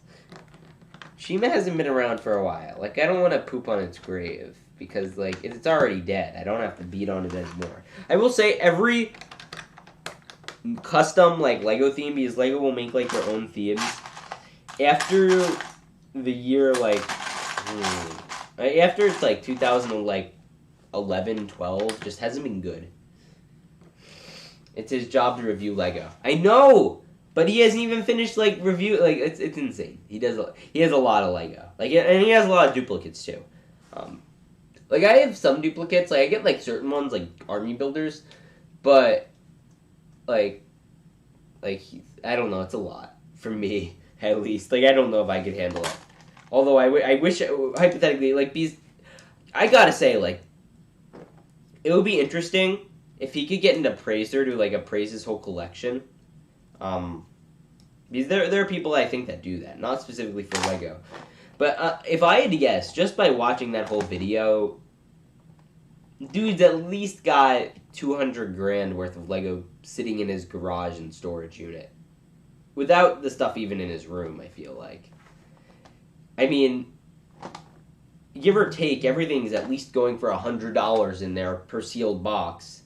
Chima hasn't been around for a while. Like, I don't want to poop on its grave, because, like, it's already dead. I don't have to beat on it anymore. I will say, every custom, like, Lego theme, because Lego will make, like, their own themes. After the year, like, after it's, like, 2011, 12, just hasn't been good. It's his job to review Lego. I know! But he hasn't even finished, like, review, like, it's insane. He has a lot of Lego. Like, and he has a lot of duplicates, too. Like, I have some duplicates, like, I get, like, certain ones, like, army builders, but, like, I don't know, it's a lot, for me, at least. Like, I don't know if I could handle it. Although, I wish, hypothetically, like, these, I gotta say, like, it would be interesting if he could get into Appraiser to, like, appraise his whole collection. Because there are people I think that do that, not specifically for Lego. But if I had to guess, just by watching that whole video, dude's at least got 200 grand worth of Lego sitting in his garage and storage unit. Without the stuff even in his room, I feel like. I mean, give or take, everything's at least going for $100 in there per sealed box.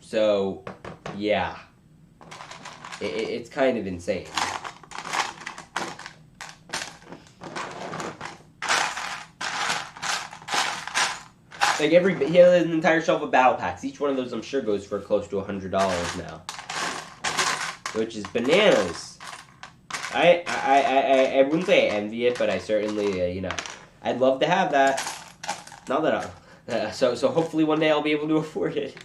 So, yeah. It's kind of insane. Like, he has an entire shelf of battle packs. Each one of those, I'm sure, goes for close to $100 now. Which is bananas. I wouldn't say I envy it, but I certainly, you know, I'd love to have that. Not that so hopefully one day I'll be able to afford it.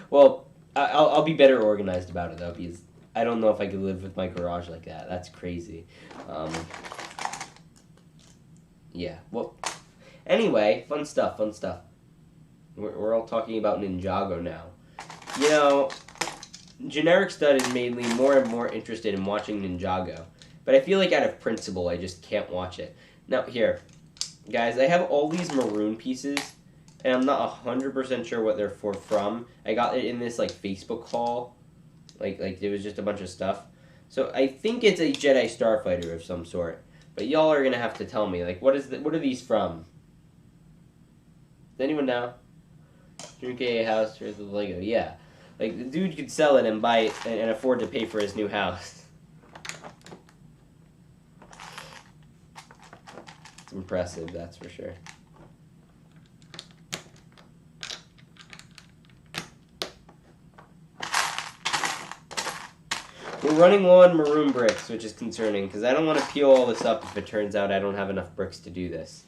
Well, I'll be better organized about it, though, because I don't know if I could live with my garage like that. That's crazy. Yeah, well, anyway, fun stuff. We're all talking about Ninjago now. You know, Generic Stud has made me more and more interested in watching Ninjago. But I feel like out of principle, I just can't watch it. Now, here, guys, I have all these maroon pieces. and I'm not 100% sure what they're from. I got it in this like Facebook haul, like there was just a bunch of stuff. So I think it's a Jedi Starfighter of some sort. But y'all are gonna have to tell me, like, what are these from? Does anyone know? Dream KA house or the Lego? Yeah, like the dude could sell it and buy it and afford to pay for his new house. It's impressive, that's for sure. We're running low on maroon bricks, which is concerning, because I don't want to peel all this up if it turns out I don't have enough bricks to do this.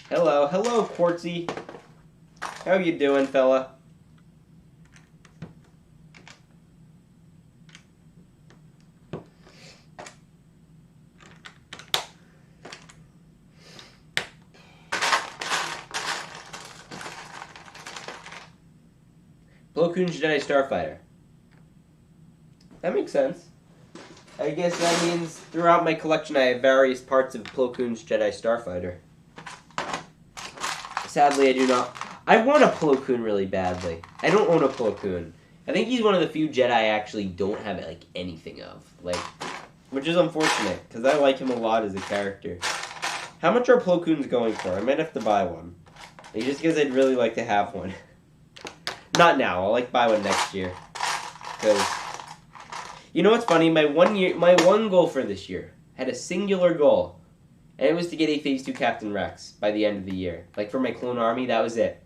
Hello, Quartzy. How you doing, fella? Plo Koon's Jedi Starfighter. That makes sense. I guess that means throughout my collection I have various parts of Plo Koon's Jedi Starfighter. Sadly, I do not. I want a Plo Koon really badly. I don't own a Plo Koon. I think he's one of the few Jedi I actually don't have like anything of, like, which is unfortunate because I like him a lot as a character. How much are Plo Koons going for? I might have to buy one, just because I'd really like to have one. Not now. I'll like buy one next year. Because you know what's funny? My one goal for this year had a singular goal. And it was to get a Phase 2 Captain Rex by the end of the year. Like for my clone army, that was it.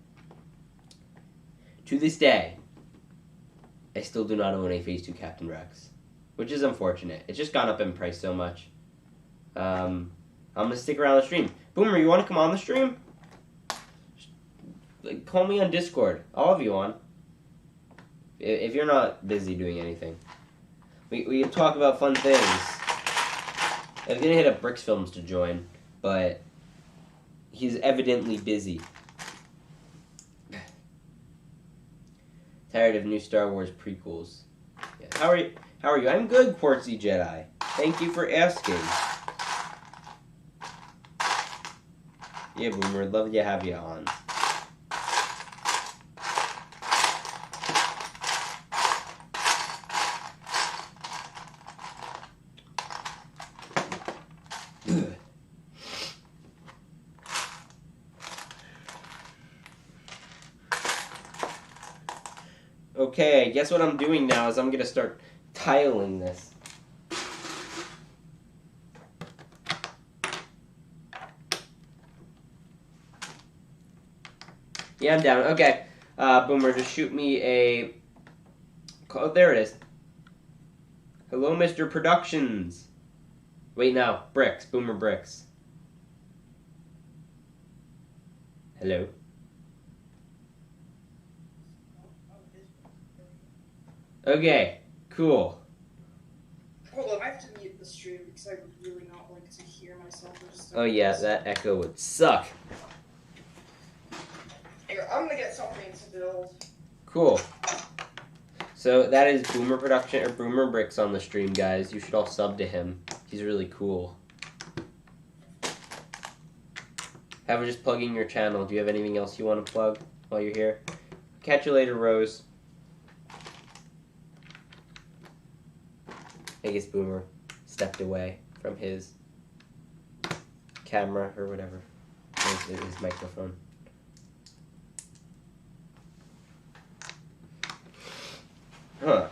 To this day, I still do not own a Phase 2 Captain Rex. Which is unfortunate. It's just gone up in price so much. I'm going to stick around the stream. Boomer, you want to come on the stream? Like, call me on Discord. I'll have you on. If you're not busy doing anything. We can talk about fun things. I was going to hit up Brix Films to join, but he's evidently busy. Tired of new Star Wars prequels. Yeah. How are you? I'm good, Quartzy Jedi. Thank you for asking. Yeah, Boomer, love to have you on. Okay, I guess what I'm doing now is I'm going to start tiling this. Yeah, I'm down. Okay, Boomer, just shoot me a... Oh, there it is. Hello, Mr. Productions. Wait, no. Brix. Boomer Brix. Hello. Okay, cool. Hold on, I have to mute the stream because I would really not like to hear myself. Oh yeah, that echo would suck. Here, I'm gonna get something to build. Cool. So that is Boomer Production or Boomer Brix on the stream, guys. You should all sub to him. He's really cool. Have just plugging your channel. Do you have anything else you want to plug while you're here? Catch you later, Rose. I guess Boomer stepped away from his camera or whatever, his microphone. Huh.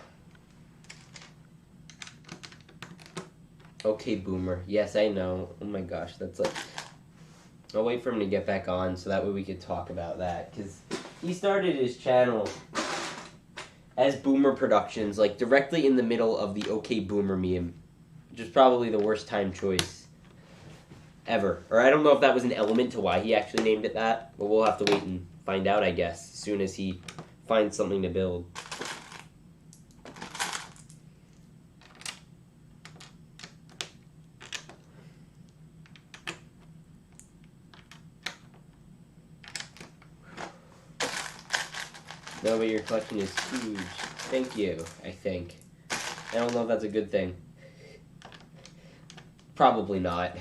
Okay, Boomer. Yes, I know. Oh my gosh, that's like... I'll wait for him to get back on so that way we could talk about that. Because he started his channel as Boomer Productions, like directly in the middle of the OK Boomer meme. Which is probably the worst time choice ever. Or I don't know if that was an element to why he actually named it that. But we'll have to wait and find out, I guess, as soon as he finds something to build. No, but your collection is huge. Thank you, I think. I don't know if that's a good thing. Probably not.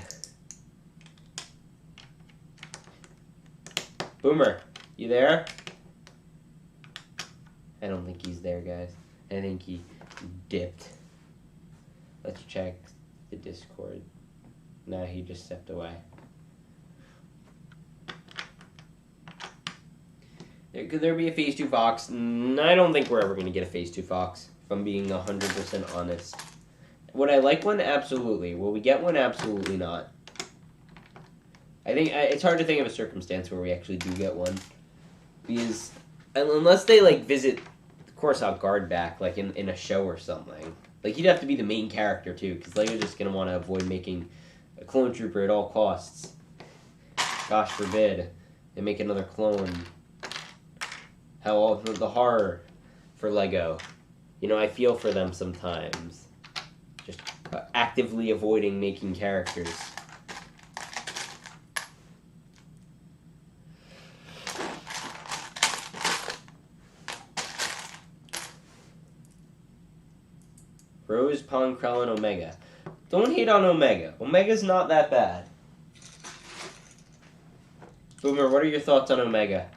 Boomer, you there? I don't think he's there, guys. I think he dipped. Let's check the Discord. No, he just stepped away. Could there be a Phase 2 Fox? I don't think we're ever going to get a Phase 2 Fox, if I'm being 100% honest. Would I like one? Absolutely. Will we get one? Absolutely not. I think it's hard to think of a circumstance where we actually do get one. Because unless they, like, visit Coruscant Guard back, like, in a show or something. Like, he'd have to be the main character, too, because Lego's just going to want to avoid making a clone trooper at all costs. Gosh forbid. They make another clone. How the horror for Lego. You know, I feel for them sometimes. Just actively avoiding making characters. Rose, Pong, Krell, and Omega. Don't hate on Omega. Omega's not that bad. Boomer, what are your thoughts on Omega?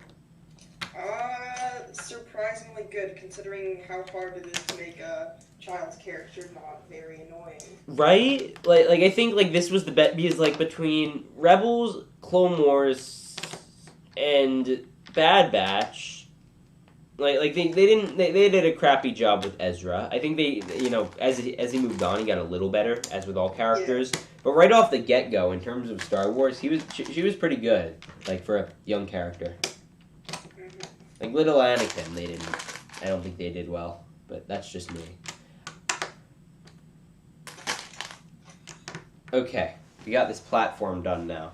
Surprisingly good, considering how hard it is to make a child's character not very annoying. Right? Like I think like this was the bet because like between Rebels, Clone Wars, and Bad Batch, like they did a crappy job with Ezra. I think they as he moved on, he got a little better, as with all characters. Yeah. But right off the get go, in terms of Star Wars, she was pretty good, like for a young character. Like little Anakin, I don't think they did well, but that's just me. Okay, we got this platform done now.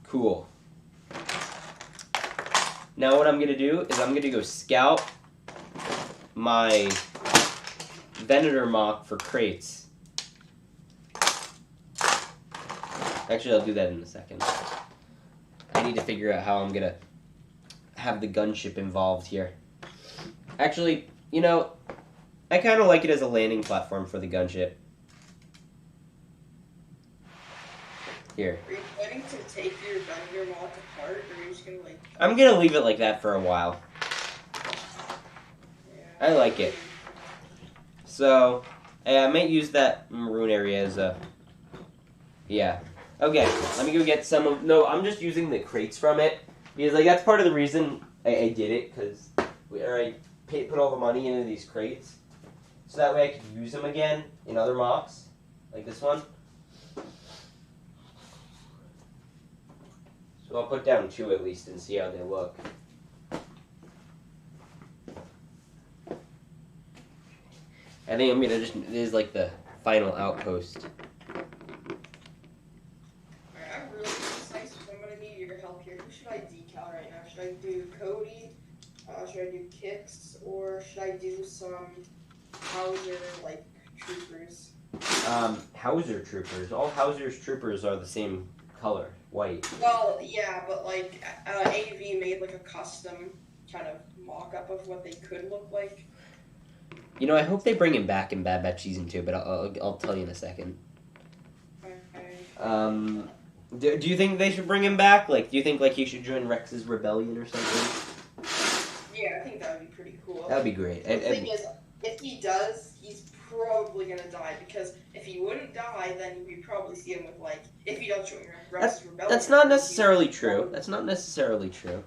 Cool. Now what I'm gonna do is I'm gonna go scout my Venator mock for crates. Actually, I'll do that in a second. I need to figure out how I'm gonna have the gunship involved here. Actually, I kind of like it as a landing platform for the gunship. Here. Are you planning to take your Venator mock apart, or are you just gonna like... I'm gonna leave it like that for a while. Yeah. I like it. So, I might use that maroon area as a... Yeah. Okay, let me go get some of... No, I'm just using the crates from it. Because, like, that's part of the reason I did it, because I put all the money into these crates. So that way I could use them again in other mocks, like this one. So I'll put down 2 at least and see how they look. I think I'm going to this is like the final outpost. I'm really precise, so I'm going to need your help here. Who should I decal right now? Should I do Cody? Should I do Kix? Or should I do some Hauser, like, troopers? Hauser troopers. All Hauser's troopers are the same color, white. Well, yeah, but, like, AV made, like, a custom kind of mock-up of what they could look like. I hope they bring him back in Bad Batch Season 2, but I'll tell you in a second. Okay. Do you think they should bring him back? Like, do you think, like, he should join Rex's rebellion or something? Yeah, I think that would be pretty cool. That would be great. The thing is, if he does, he's probably going to die, because if he wouldn't die, then we'd probably see him with, like, if he does join Rex's rebellion... That's not necessarily true. That's not necessarily true.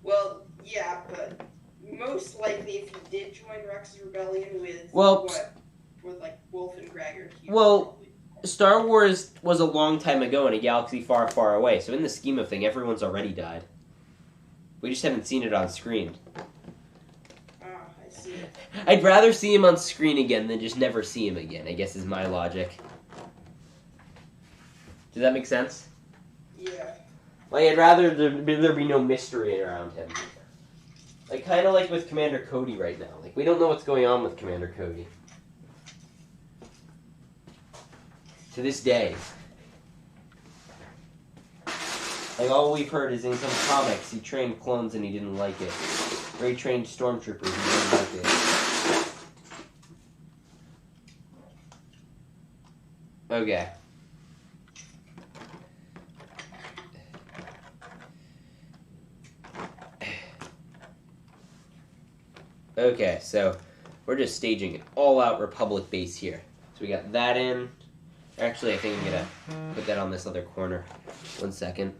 Well, yeah, but most likely if he did join Rex's rebellion with, with, like, Wolf and Gregor... Star Wars was a long time ago in a galaxy far, far away, so in the scheme of things, everyone's already died. We just haven't seen it on screen. I see. I'd rather see him on screen again than just never see him again, I guess is my logic. Does that make sense? Yeah. Like, I'd rather there be no mystery around him. Like, kind of like with Commander Cody right now. Like, we don't know what's going on with Commander Cody. To this day. Like, all we've heard is in some comics, he trained clones and he didn't like it. Or he trained stormtroopers and he didn't like it. Okay. Okay, so we're just staging an all-out Republic base here. So we got that in. Actually, I think I'm gonna put that on this other corner. 1 second.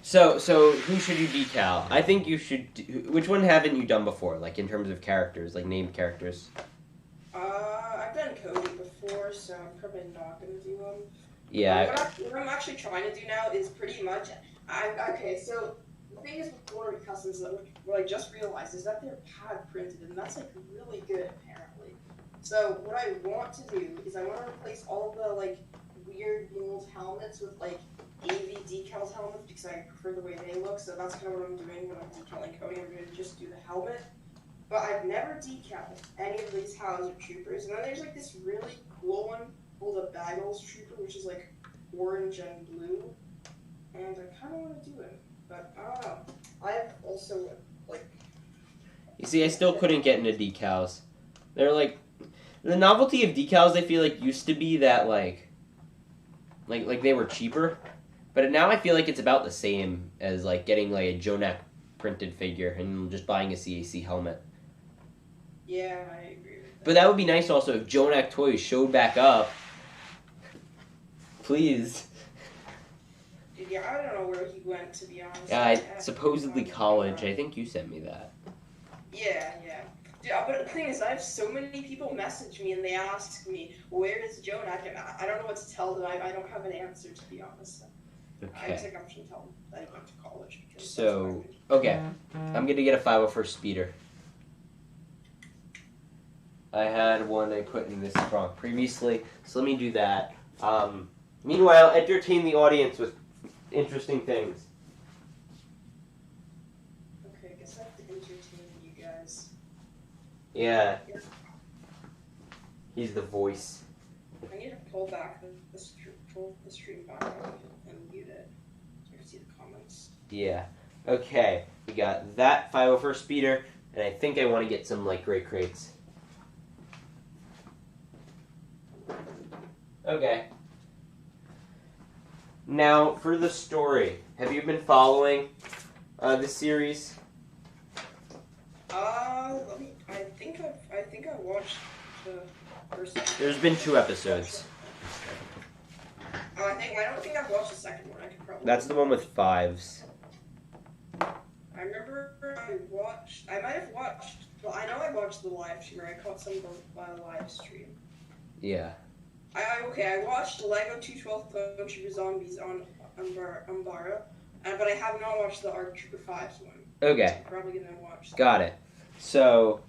So who should you decal? I think you should. Which one haven't you done before? Like in terms of characters, like named characters. I've done Cody before, so I'm probably not gonna do them. Yeah. What I'm actually trying to do now is pretty much. Okay. So the thing is with Glory Customs that what I just realized is that they're pad printed, and that's like really good apparently. So what I want to do is I want to replace all the like weird mold helmets with like AV decals helmets because I prefer the way they look. So that's kind of what I'm doing when I'm decaling Cody. I'm going to just do the helmet. But I've never decaled any of these Hauser troopers. And then there's like this really cool one called a Baggles trooper, which is like orange and blue. And I kind of want to do it, but I don't know. I've also like. You see, I still couldn't get into decals. They're like the novelty of decals. I feel like used to be that like they were cheaper, but now I feel like it's about the same as like getting like a Jonak printed figure and just buying a CAC helmet. Yeah, I agree with that. But that would be nice also if Jonak Toys showed back up. Please. Dude, yeah, I don't know where he went, to be honest. Supposedly college. I think you sent me that. Yeah. Dude, but the thing is, I have so many people message me and they ask me, where is Jonak? And I don't know what to tell them. I don't have an answer, to be honest. Okay. I think I should tell them that I went to college. So, okay. I'm going to get a 501st speeder. I had one I put in this trunk previously, so let me do that. Meanwhile, entertain the audience with interesting things. Okay, I guess I have to entertain you guys. Yeah. He's the voice. I need to pull back the stream back and mute it so I can see the comments. Yeah. Okay. We got that 501st speeder, and I think I want to get some like great crates. Okay. Now, for the story, have you been following this series? I think I watched the first. There's been 2 episodes. I don't think I've watched the second one. I could probably. That's the one with 5s. I remember I might have watched. Well, I know I watched the live stream. Or I caught some of the live stream. Yeah. I watched Lego 212 Clone Trooper Zombies on Umbara, but I have not watched the ARC Trooper 5s one. Okay. So I'm probably gonna watch that. Got it. So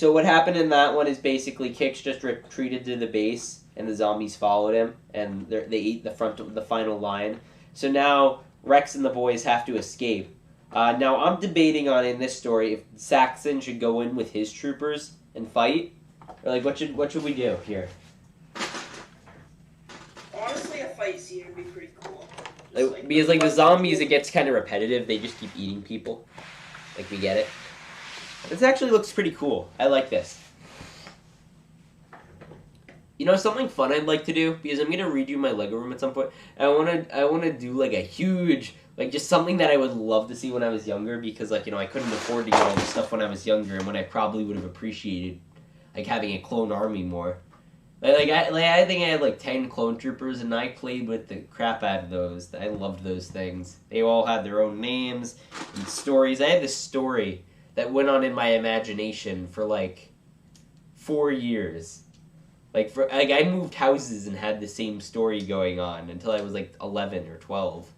what happened in that one is basically Kix just retreated to the base, and the zombies followed him, and they ate the final line. So now Rex and the boys have to escape. Now I'm debating on in this story if Saxon should go in with his troopers and fight, or like what should we do here? Honestly, a fight scene would be pretty cool. Because the zombies, it gets kind of repetitive. They just keep eating people. Like, we get it. This actually looks pretty cool. I like this. You know, something fun I'd like to do, because I'm gonna redo my Lego room at some point. I wanna do like a huge, like just something that I would love to see when I was younger, because like, you know, I couldn't afford to get all this stuff when I was younger, and when I probably would have appreciated like having a clone army more. I think I had like 10 clone troopers, and I played with the crap out of those. I loved those things. They all had their own names and stories. I had this story that went on in my imagination for like 4 years. I moved houses and had the same story going on until I was like 11 or 12.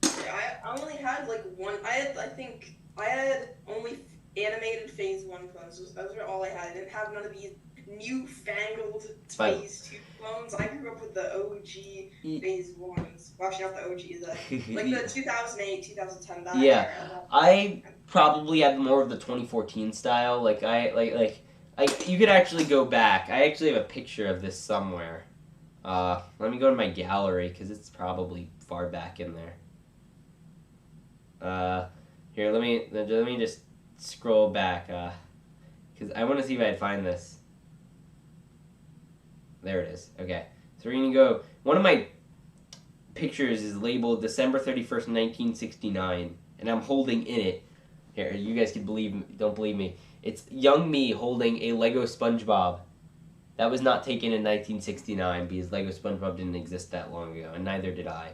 I only had like one. I think I had only animated Phase 1 clones. Those were all I had. I didn't have none of these newfangled Phase 2 clones. I grew up with the OG Phase 1s. Well, actually, not the OG, like the 2008, 2010, that yeah, era. I probably had more of the 2014 style. You could actually go back. I actually have a picture of this somewhere. Let me go to my gallery, because it's probably far back in there. Here, let me just scroll back, because I want to see if I can find this. There it is. Okay. So we're going to go... One of my pictures is labeled December 31st, 1969, and I'm holding in it Here, you guys can don't believe me. It's young me holding a Lego SpongeBob. That was not taken in 1969 because Lego SpongeBob didn't exist that long ago, and neither did I.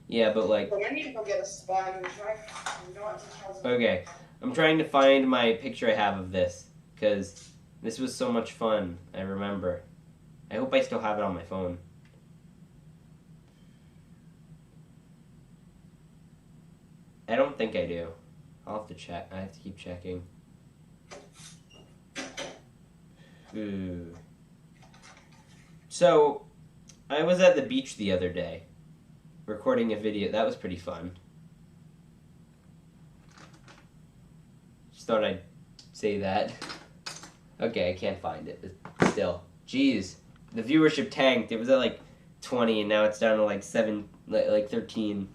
Yeah, but like... Well, I need to go get a sponge. Okay, I'm trying to find my picture I have of this, because this was so much fun, I remember. I hope I still have it on my phone. I don't think I do. I'll have to check. I have to keep checking. Ooh. So, I was at the beach the other day, recording a video. That was pretty fun. Just thought I'd say that. Okay, I can't find it, but still. Jeez. The viewership tanked. It was at like 20, and now it's down to like 13.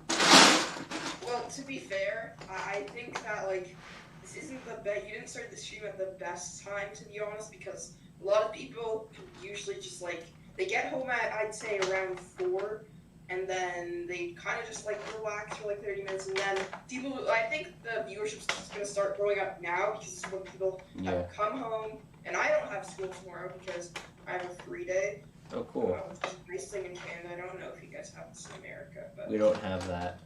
Well, to be fair, I think that, like, this isn't the best. You didn't start the stream at the best time, to be honest, because a lot of people usually just, like, they get home at, I'd say, around 4, and then they kind of just, like, relax for, like, 30 minutes, and then people, I think the viewership's just going to start growing up now, because it's when people have come home, and I don't have school tomorrow because I have a free day. Oh, cool. Which is a nice thing in Canada. I don't know if you guys have this in America, but... We don't have that.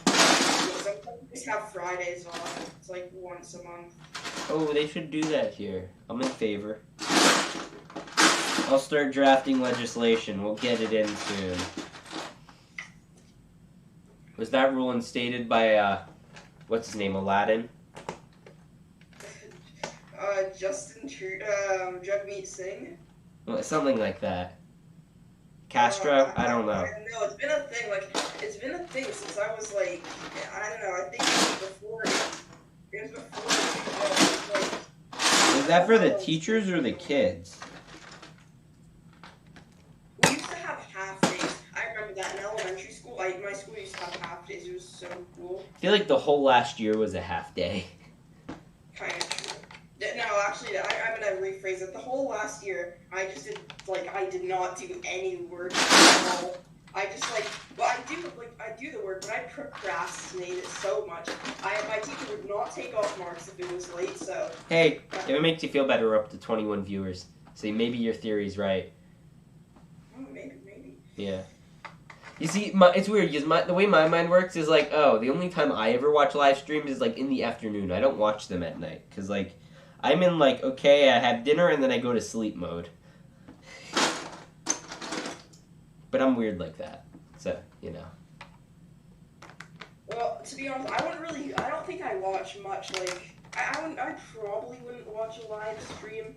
Sometimes we just have Fridays off. It's like once a month. Oh, they should do that here. I'm in favor. I'll start drafting legislation. We'll get it in soon. Was that rule instated by, what's his name, Aladdin? Justin Jagmeet Singh? Well, something like that. Castro? I don't know. No, it's been a thing. Like, it's been a thing since I was like, I don't know. I think it was before. It was before. Like, is that for the teachers or the kids? We used to have half days. I remember that in elementary school. My school used to have half days. It was so cool. I feel like the whole last year was a half day. Kind of true. No, actually, I'm gonna rephrase it. The whole last year, I just did, like, I did not do any work at all. I just, like, well, I do the work, but I procrastinated so much. My teacher would not take off marks if it was late, so... Hey, if it makes you feel better, we're up to 21 viewers. So maybe your theory's right. Maybe. Yeah. You see, it's weird, because the way my mind works is like, oh, the only time I ever watch live streams is, like, in the afternoon. I don't watch them at night, because, like... I'm in, like, okay, I have dinner, and then I go to sleep mode. But I'm weird like that, so, you know. Well, to be honest, I don't think I watch much, like, I probably wouldn't watch a live stream,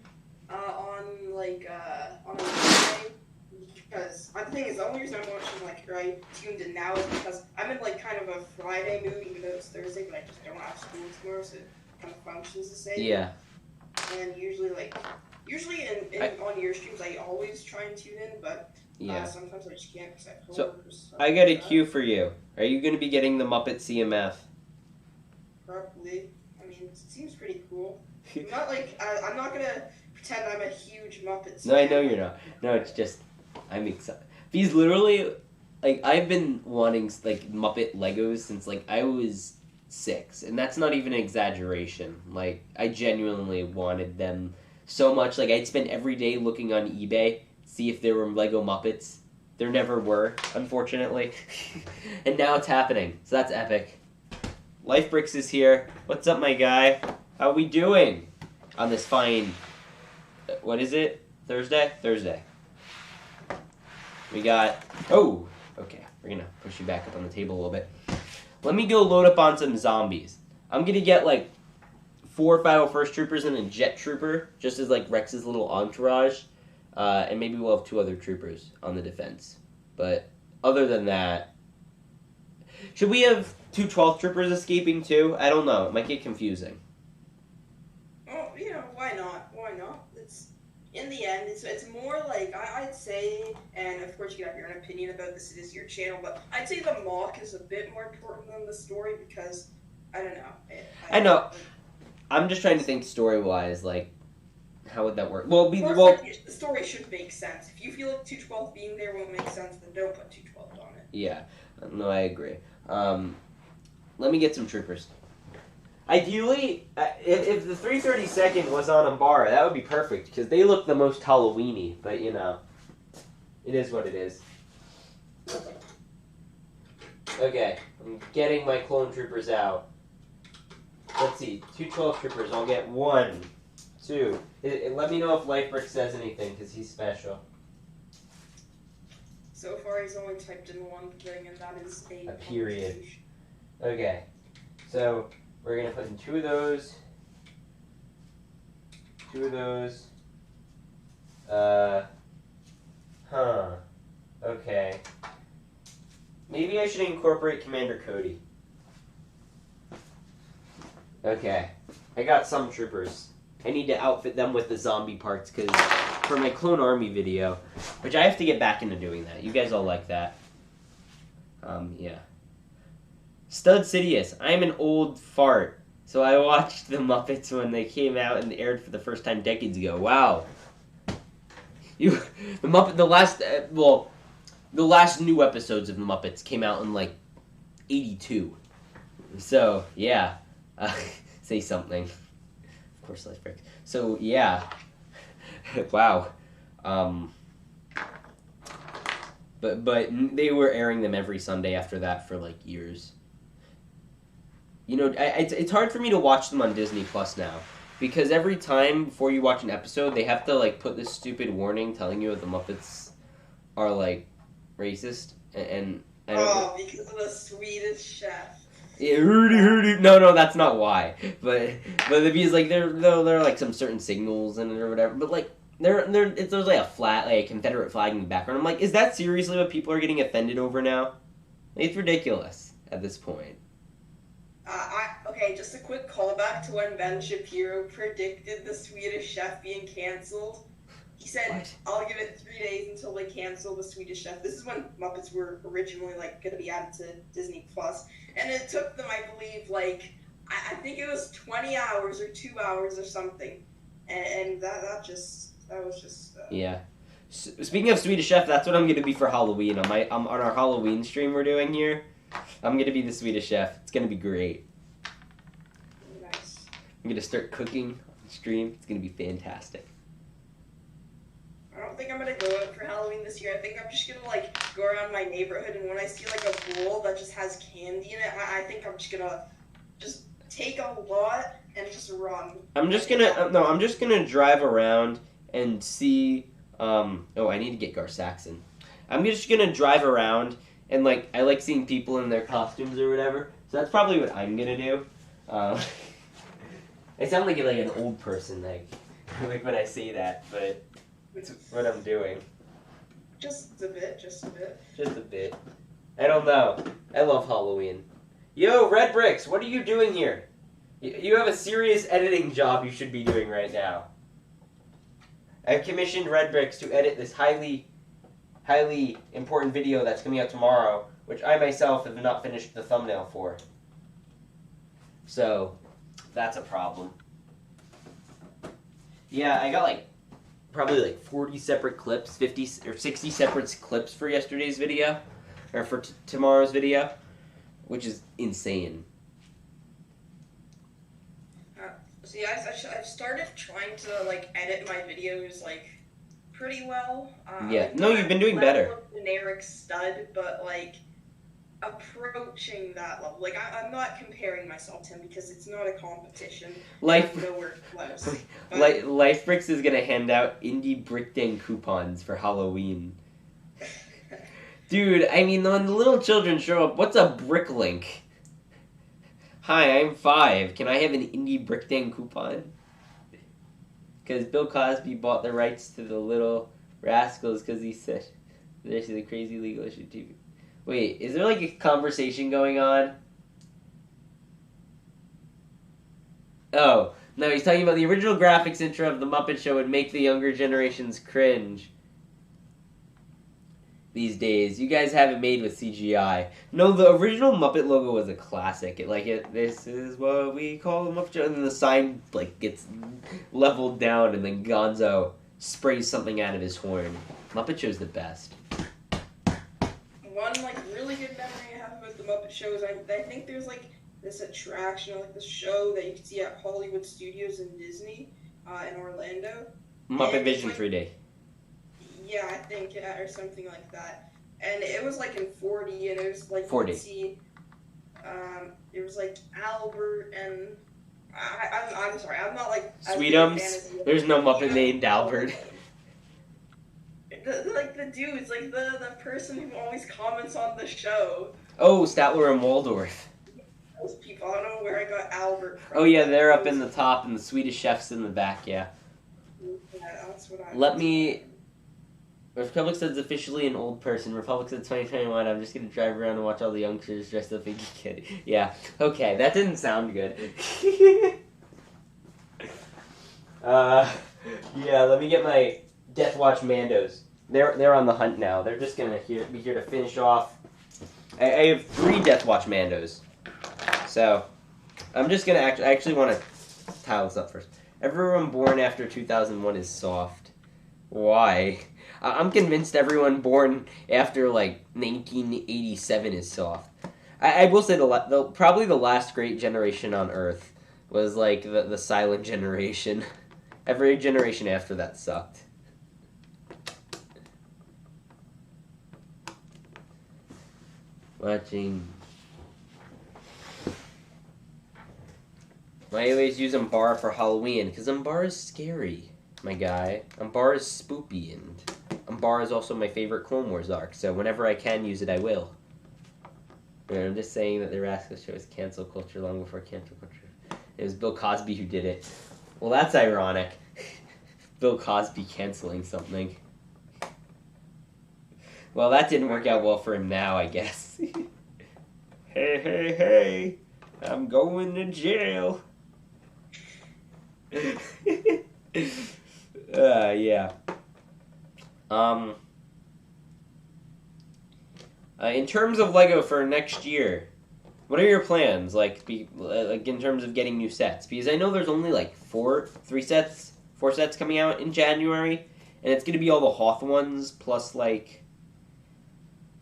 on a Wednesday, because, the thing is, the only reason I'm watching, like, right, tuned in now is because I'm in, like, kind of a Friday mood, even though it's Thursday, but I just don't have school tomorrow, so it kind of functions the same. Yeah. And usually on your streams, I always try and tune in, but sometimes I just can't because I have homework. So, I got a cue for you. Are you going to be getting the Muppet CMF? Probably. I mean, it seems pretty cool. I'm not going to pretend I'm a huge Muppet fan. No, I know you're not. No, it's just, I'm excited. Because literally, like, I've been wanting, like, Muppet Legos since, like, I was 6, and that's not even an exaggeration. Like, I genuinely wanted them so much. Like, I'd spend every day looking on eBay, see if there were Lego Muppets. There never were, unfortunately. And now it's happening, so that's epic. Life Brix is here. What's up, my guy? How we doing on this fine, what is it? Thursday? Thursday. We got, oh, okay, we're gonna push you back up on the table a little bit. Let me go load up on some zombies. I'm gonna get, like, 4 501st troopers and a jet trooper, just as, like, Rex's little entourage. And maybe we'll have 2 other troopers on the defense. But other than that, should we have 2 12th troopers escaping too? I don't know. It might get confusing. Oh, you know, why not? Why not? In the end, it's more like, I'd say, and of course you can have your own opinion about this, it is your channel, but I'd say the mock is a bit more important than the story because, I don't know. I know. I'm just trying to think story-wise, like, how would that work? Well, the story should make sense. If you feel like 212 being there won't make sense, then don't put 212 on it. Yeah. No, I agree. Let me get some troopers. Ideally, if the 332nd was on Umbara, that would be perfect, because they look the most Halloween-y, but, you know, it is what it is. Okay, I'm getting my clone troopers out. Let's see, 212 troopers, I'll get 1, 2. Let me know if Lifebrick says anything, because he's special. So far, he's only typed in one thing, and that is a period. Okay, so we're going to put in 2 of those. 2 of those. Okay. Maybe I should incorporate Commander Cody. Okay. I got some troopers. I need to outfit them with the zombie parts, because for my Clone Army video, which I have to get back into doing that. You guys all like that. Yeah. Stud Sidious. I'm an old fart. So I watched the Muppets when they came out and aired for the first time decades ago. Wow. The last new episodes of the Muppets came out in like 82. So yeah, say something. Of course, Life Break. So yeah, wow. But they were airing them every Sunday after that for like years. You know, it's hard for me to watch them on Disney Plus now, because every time before you watch an episode, they have to like put this stupid warning telling you that the Muppets are like racist, and I don't because of the Swedish Chef. Yeah, no, that's not why. But the views like there are like some certain signals in it or whatever. But like there's like a flat, like a Confederate flag in the background. I'm like, is that seriously what people are getting offended over now? Like, it's ridiculous at this point. Okay, just a quick callback to when Ben Shapiro predicted the Swedish Chef being canceled. He said, What? I'll give it 3 days until they cancel the Swedish Chef. This is when Muppets were originally like going to be added to Disney Plus, and it took them, I believe, like I think it was 20 hours or 2 hours or something, and that was just. Yeah. Speaking of Swedish Chef, that's what I'm gonna be for Halloween. On our Halloween stream we're doing here, I'm gonna be the Swedish Chef. It's gonna be great. Nice. I'm gonna start cooking on stream. It's gonna be fantastic. I don't think I'm gonna go out for Halloween this year. I think I'm just gonna like go around my neighborhood, and when I see like a bowl that just has candy in it, I think I'm just gonna take a lot and just run. I'm just gonna drive around and see. I need to get Gar Saxon. I'm just gonna drive around and like I like seeing people in their costumes or whatever. So that's probably what I'm gonna do. I sound like an old person, like when I say that, but it's what I'm doing. Just a bit. Just a bit. I don't know. I love Halloween. Yo, Red Bricks, what are you doing here? You have a serious editing job you should be doing right now. I've commissioned Red Bricks to edit this highly important video that's coming out tomorrow, which I myself have not finished the thumbnail for. So, that's a problem. Yeah, I got probably 40 separate clips, 50 or 60 separate clips for yesterday's video, or for tomorrow's video, which is insane. See, I've started trying to edit my videos pretty well. Yeah, no, you've been doing better. Generic stud, but approaching that level. I'm not comparing myself to him because it's not a competition. Nowhere close. Lifebricks is gonna hand out indie brickdang coupons for Halloween. Dude, I mean, when the little children show up, what's a brick link? Hi, I'm 5. Can I have an indie brickdang coupon? Because Bill Cosby bought the rights to the Little Rascals because he said there's the crazy legal issue TV. Wait, is there a conversation going on? Oh, no, he's talking about the original graphics intro of The Muppet Show would make the younger generations cringe. These days, you guys have it made with CGI. No, the original Muppet logo was a classic. This is what we call the Muppet Show, and then the sign gets leveled down, and then Gonzo sprays something out of his horn. Muppet Show's the best. One really good memory I have about the Muppet Show is I think there's this attraction, like this show that you can see at Hollywood Studios and Disney in Orlando. Muppet And Vision it's 3D. Yeah, I think, yeah, or something like that. And it was like in 4D, and it was like 4D. you could see, it was like Albert and I'm sorry, I'm not like Sweetums? There's no Muppet named Albert. The dudes, like the person who always comments on the show. Oh, Statler and Waldorf. Those people, I don't know where I got Albert from. Oh yeah, they're up in the top, and the Swedish chef's in the back. Yeah. Yeah, that's what I. Let me. Republic says officially an old person. Republic said 2021. I'm just gonna drive around and watch all the youngsters dressed up in kid. Yeah. Okay, that didn't sound good. Yeah. Let me get my Death Watch Mandos. They're on the hunt now. They're just gonna be here to finish off. I have 3 Death Watch Mandos. So, I'm just gonna I actually want to tile this up first. Everyone born after 2001 is soft. Why? I'm convinced everyone born after like 1987 is soft. I will say probably the last great generation on Earth was like the silent generation. Every generation after that sucked. Watching. I always use Umbara for Halloween, because Umbara is scary, my guy. Umbara is spoopy, and Umbara is also my favorite Clone Wars arc, so whenever I can use it, I will. And I'm just saying that the Rascal Show is cancel culture long before cancel culture. It was Bill Cosby who did it. Well, that's ironic. Bill Cosby canceling something. Well, that didn't work out well for him now, I guess. Hey, hey, hey. I'm going to jail. Yeah. In terms of Lego for next year, what are your plans? Like in terms of getting new sets? Because I know there's only like 4 sets coming out in January, and it's gonna be all the Hoth ones plus like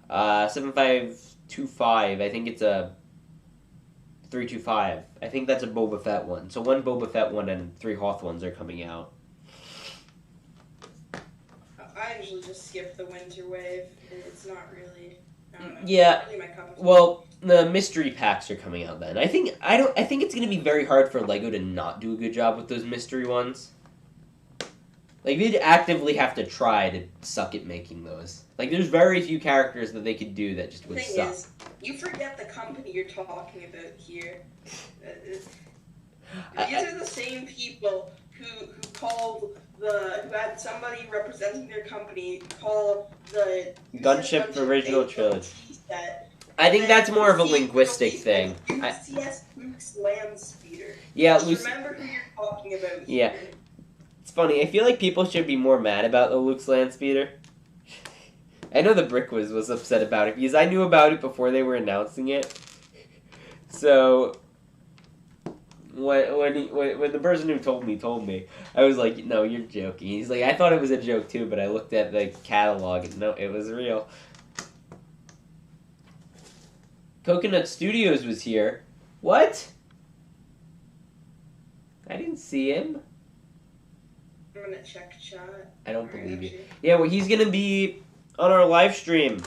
7525. I think it's a 325. I think that's a Boba Fett one. So 1 Boba Fett one and 3 Hoth ones are coming out. I usually just skip the winter wave. It's not really. I don't know, Yeah. It's really my cup of tea. Well, the mystery packs are coming out then. I think it's gonna be very hard for Lego to not do a good job with those mystery ones. Like, they'd actively have to try to suck at making those. Like, there's very few characters that they could do that just would The thing suck. is, you forget the company you're talking about here. These are the same people who had somebody representing their company call the Gunship original trilogy. Set, I think that's more of a linguistic thing. UCS Luke's Land Speeder. Yeah, Just Luke's. remember who you're talking about. Yeah. Here. It's funny. I feel like people should be more mad about the Luke's land speeder. I know the Brick was upset about it because I knew about it before they were announcing it. So when the person who told me, I was like, "No, you're joking." He's like, "I thought it was a joke too, but I looked at the catalog and no, it was real." Coconut Studios was here. What? I didn't see him. I'm gonna check chat. I don't Alright, believe you. actually. Yeah, well, he's gonna be on our live stream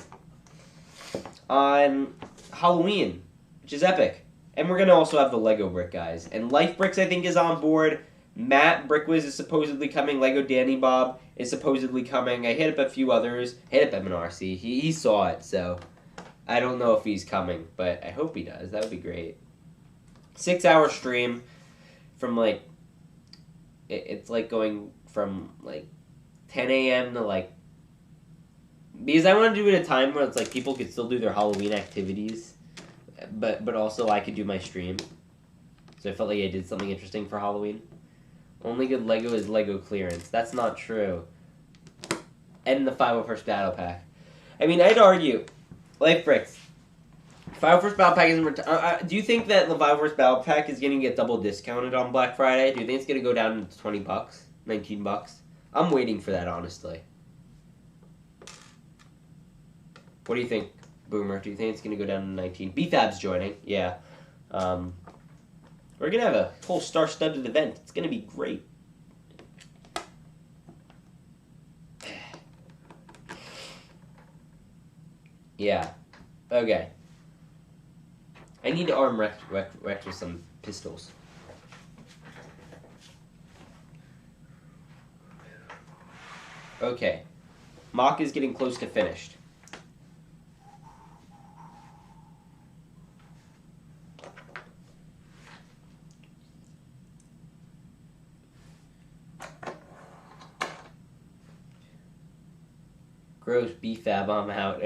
on Halloween, which is epic. And we're gonna also have the Lego Brick guys. And Life Bricks, I think, is on board. Matt Brickwiz is supposedly coming. Lego Danny Bob is supposedly coming. I hit up a few others. Hit up MNRC. He saw it, so I don't know if he's coming, but I hope he does. That would be great. 6-hour stream from like it's like going from like 10 a.m. to like, because I want to do it at a time where it's like people could still do their Halloween activities, but also I could do my stream. So I felt like I did something interesting for Halloween. Only good Lego is Lego clearance. That's not true. And the 501st Battle Pack. I mean, I'd argue, Life Bricks, 501st Battle Pack isn't. Do you think that the 501st Battle Pack is going to get double discounted on Black Friday? Do you think it's going to go down to $20, $19? I'm waiting for that, honestly. What do you think, Boomer? Do you think it's going to go down to 19? BFAB's joining. Yeah. We're gonna have a whole star-studded event. It's gonna be great. Yeah. Okay. I need to arm Rex with some pistols. Okay. Mock is getting close to finished. Gross, BFAB, I'm out.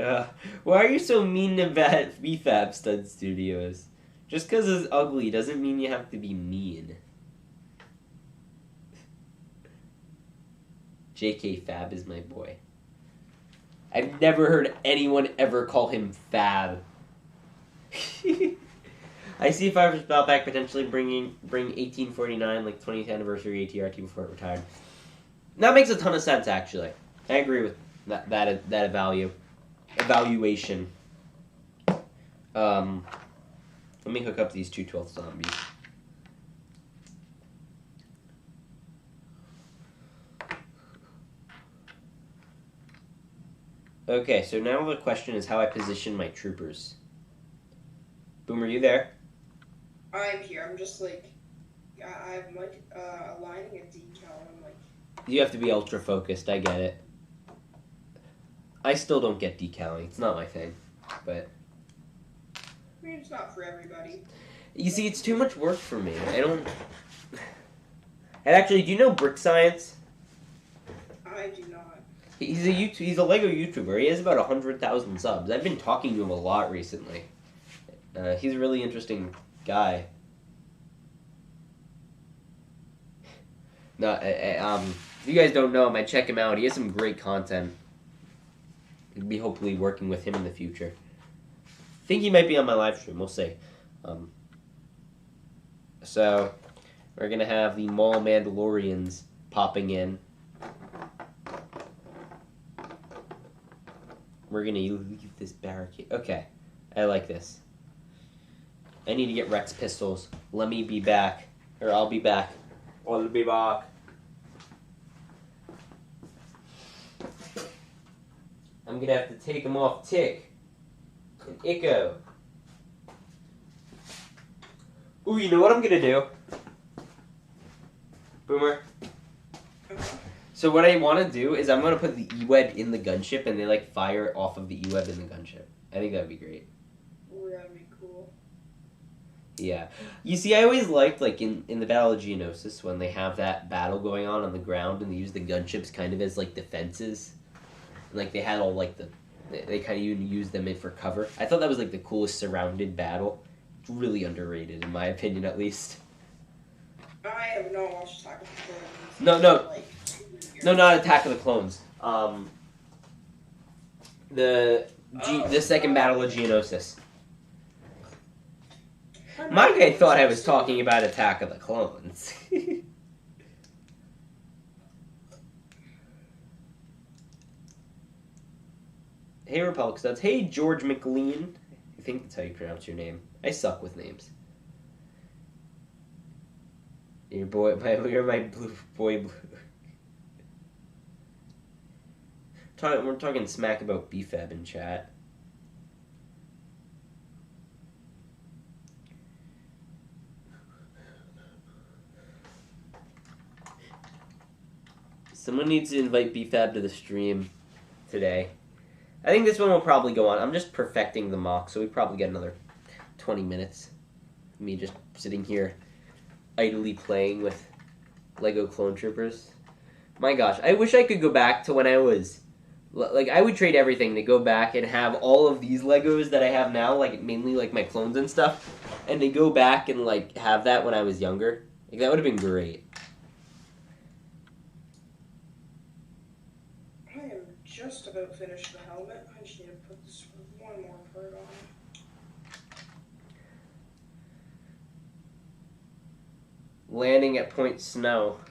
Why are you so mean to BFAB Stud Studios? Just because it's ugly doesn't mean you have to be mean. JK Fab is my boy. I've never heard anyone ever call him Fab. I see Firestar back potentially bring 1849, like 20th anniversary ATRT before it retired. That makes a ton of sense, actually. I agree with that evaluation. Let me hook up these 2/12 zombies. Okay, so now the question is how I position my troopers. Boom, are you there? I'm here. I'm just like, I'm like aligning a decal. And I'm like, you have to be ultra focused. I get it. I still don't get decaling. It's not my thing, but I mean, it's not for everybody. You see, it's too much work for me. I don't. And actually, do you know Brix Science? I do not. He's a Lego YouTuber. He has about 100,000 subs. I've been talking to him a lot recently. He's a really interesting guy. No, if you guys don't know him, I check him out. He has some great content. I'll be hopefully working with him in the future. I think he might be on my live stream. We'll see. So, we're gonna have the Mall Mandalorians popping in. We're gonna leave this barricade. Okay, I like this. I need to get Rex pistols. Let me be back. Or I'll be back. I'll be back. I'm gonna have to take them off Tick and Echo. Ooh, you know what I'm gonna do? Boomer. So what I want to do is I'm going to put the E-Web in the gunship and they like fire off of the E-Web in the gunship. I think that would be great. Ooh, that would be cool. Yeah. You see, I always liked like in the Battle of Geonosis when they have that battle going on the ground and they use the gunships kind of as like defenses. And, like they had all like they kind of even used them in for cover. I thought that was like the coolest surrounded battle. It's really underrated in my opinion at least. I have not watched Attack of the Clones. No. Like, No, not Attack of the Clones. The second Battle of Geonosis. My guy thought I was talking about Attack of the Clones. Hey, Republic Studs. Hey, George McLean. I think that's how you pronounce your name. I suck with names. You're my blue boy blue. We're talking smack about BFAB in chat. Someone needs to invite BFAB to the stream today. I think this one will probably go on. I'm just perfecting the mock, so we probably get another 20 minutes. Me just sitting here idly playing with Lego Clone Troopers. My gosh, I wish I could go back to when I was... Like, I would trade everything to go back and have all of these Legos that I have now, like, mainly, like, my clones and stuff, and to go back and, like, have that when I was younger. Like, that would have been great. I am just about finished the helmet. I just need to put this one more part on. Landing at Point Snow.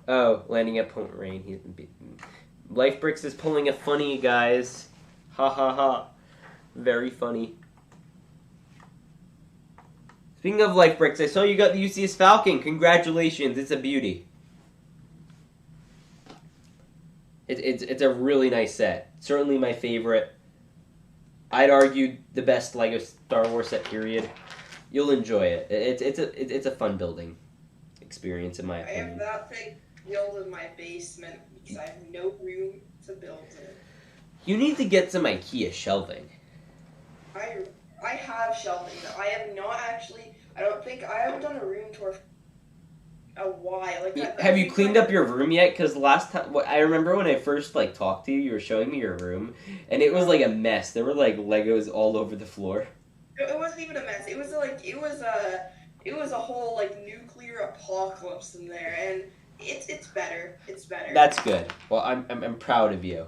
Oh, landing at Point Rain. He's been beaten. Life Brix is pulling a funny, guys. Ha ha ha. Very funny. Speaking of Life Bricks, I saw you got the UCS Falcon. Congratulations, it's a beauty. It's a really nice set. Certainly my favorite. I'd argue the best Lego Star Wars set, period. You'll enjoy it. It's a fun building experience, in my opinion. I have that thing built in my basement because I have no room to build it. You need to get some IKEA shelving. I have shelving. I have not actually. I don't think I haven't done a room tour for a while. Have you cleaned up your room yet? Because last time, I remember when I first talked to you, you were showing me your room, and it was like a mess. There were Legos all over the floor. It wasn't even a mess. It was a whole nuclear apocalypse in there, and it's better. It's better. That's good. Well, I'm proud of you.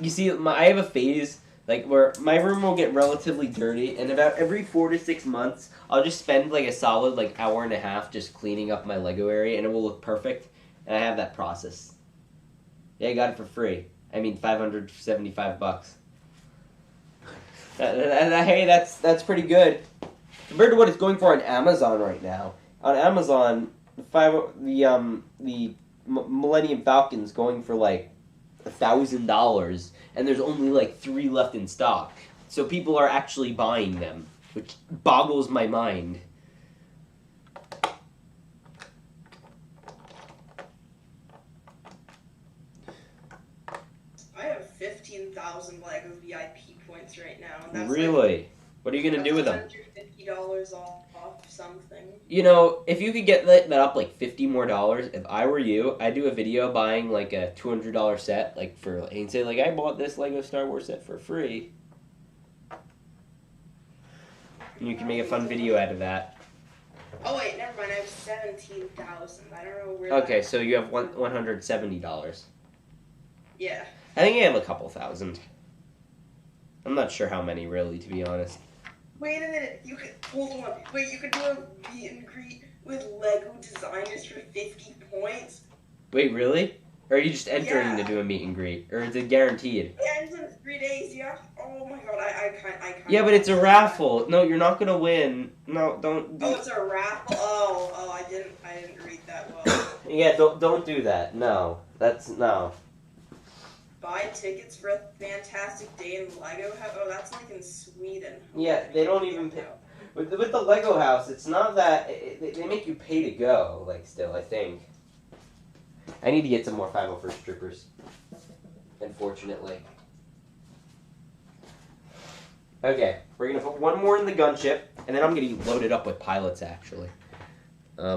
You see, I have a phase where my room will get relatively dirty, and about every 4 to 6 months, I'll just spend a solid hour and a half just cleaning up my Lego area, and it will look perfect. And I have that process. Yeah, I got it for free. I mean, $575. Hey, that's pretty good compared to what it's going for on Amazon right now. On Amazon, the Millennium Falcon's going for $1,000, and there's only 3 left in stock. So people are actually buying them, which boggles my mind. I have 15,000 Lego VIP points right now. And that's really? What are you gonna do with them? $150 off something. You know, if you could get that up $50 more, if I were you, I'd do a video buying a $200 set, and say I bought this Lego Star Wars set for free. And you can make a fun video out of that. Oh wait, never mind. I have 17,000. I don't know where. Okay, so you have $170. Yeah. I think I have a couple thousand. I'm not sure how many, really, to be honest. Wait a minute. You could hold on. Wait, you could do a meet and greet with Lego designers for 50 points. Wait, really? Or are you just entering to do a meet and greet, or is it guaranteed? It ends in 3 days. Yeah. Oh my god. I can't. Yeah, but it's a raffle. No, you're not gonna win. No, don't. Oh, it's a raffle. Oh, I didn't read that well. Yeah, don't do that. No, no. Buy tickets for a fantastic day in Lego House. Oh, that's in Sweden. Yeah, they don't even pay. With the Lego House, it's not that they make you pay to go. Still, I think. I need to get some more 501st Troopers. Unfortunately. Okay, we're gonna put one more in the gunship, and then I'm gonna load it up with pilots. Actually, I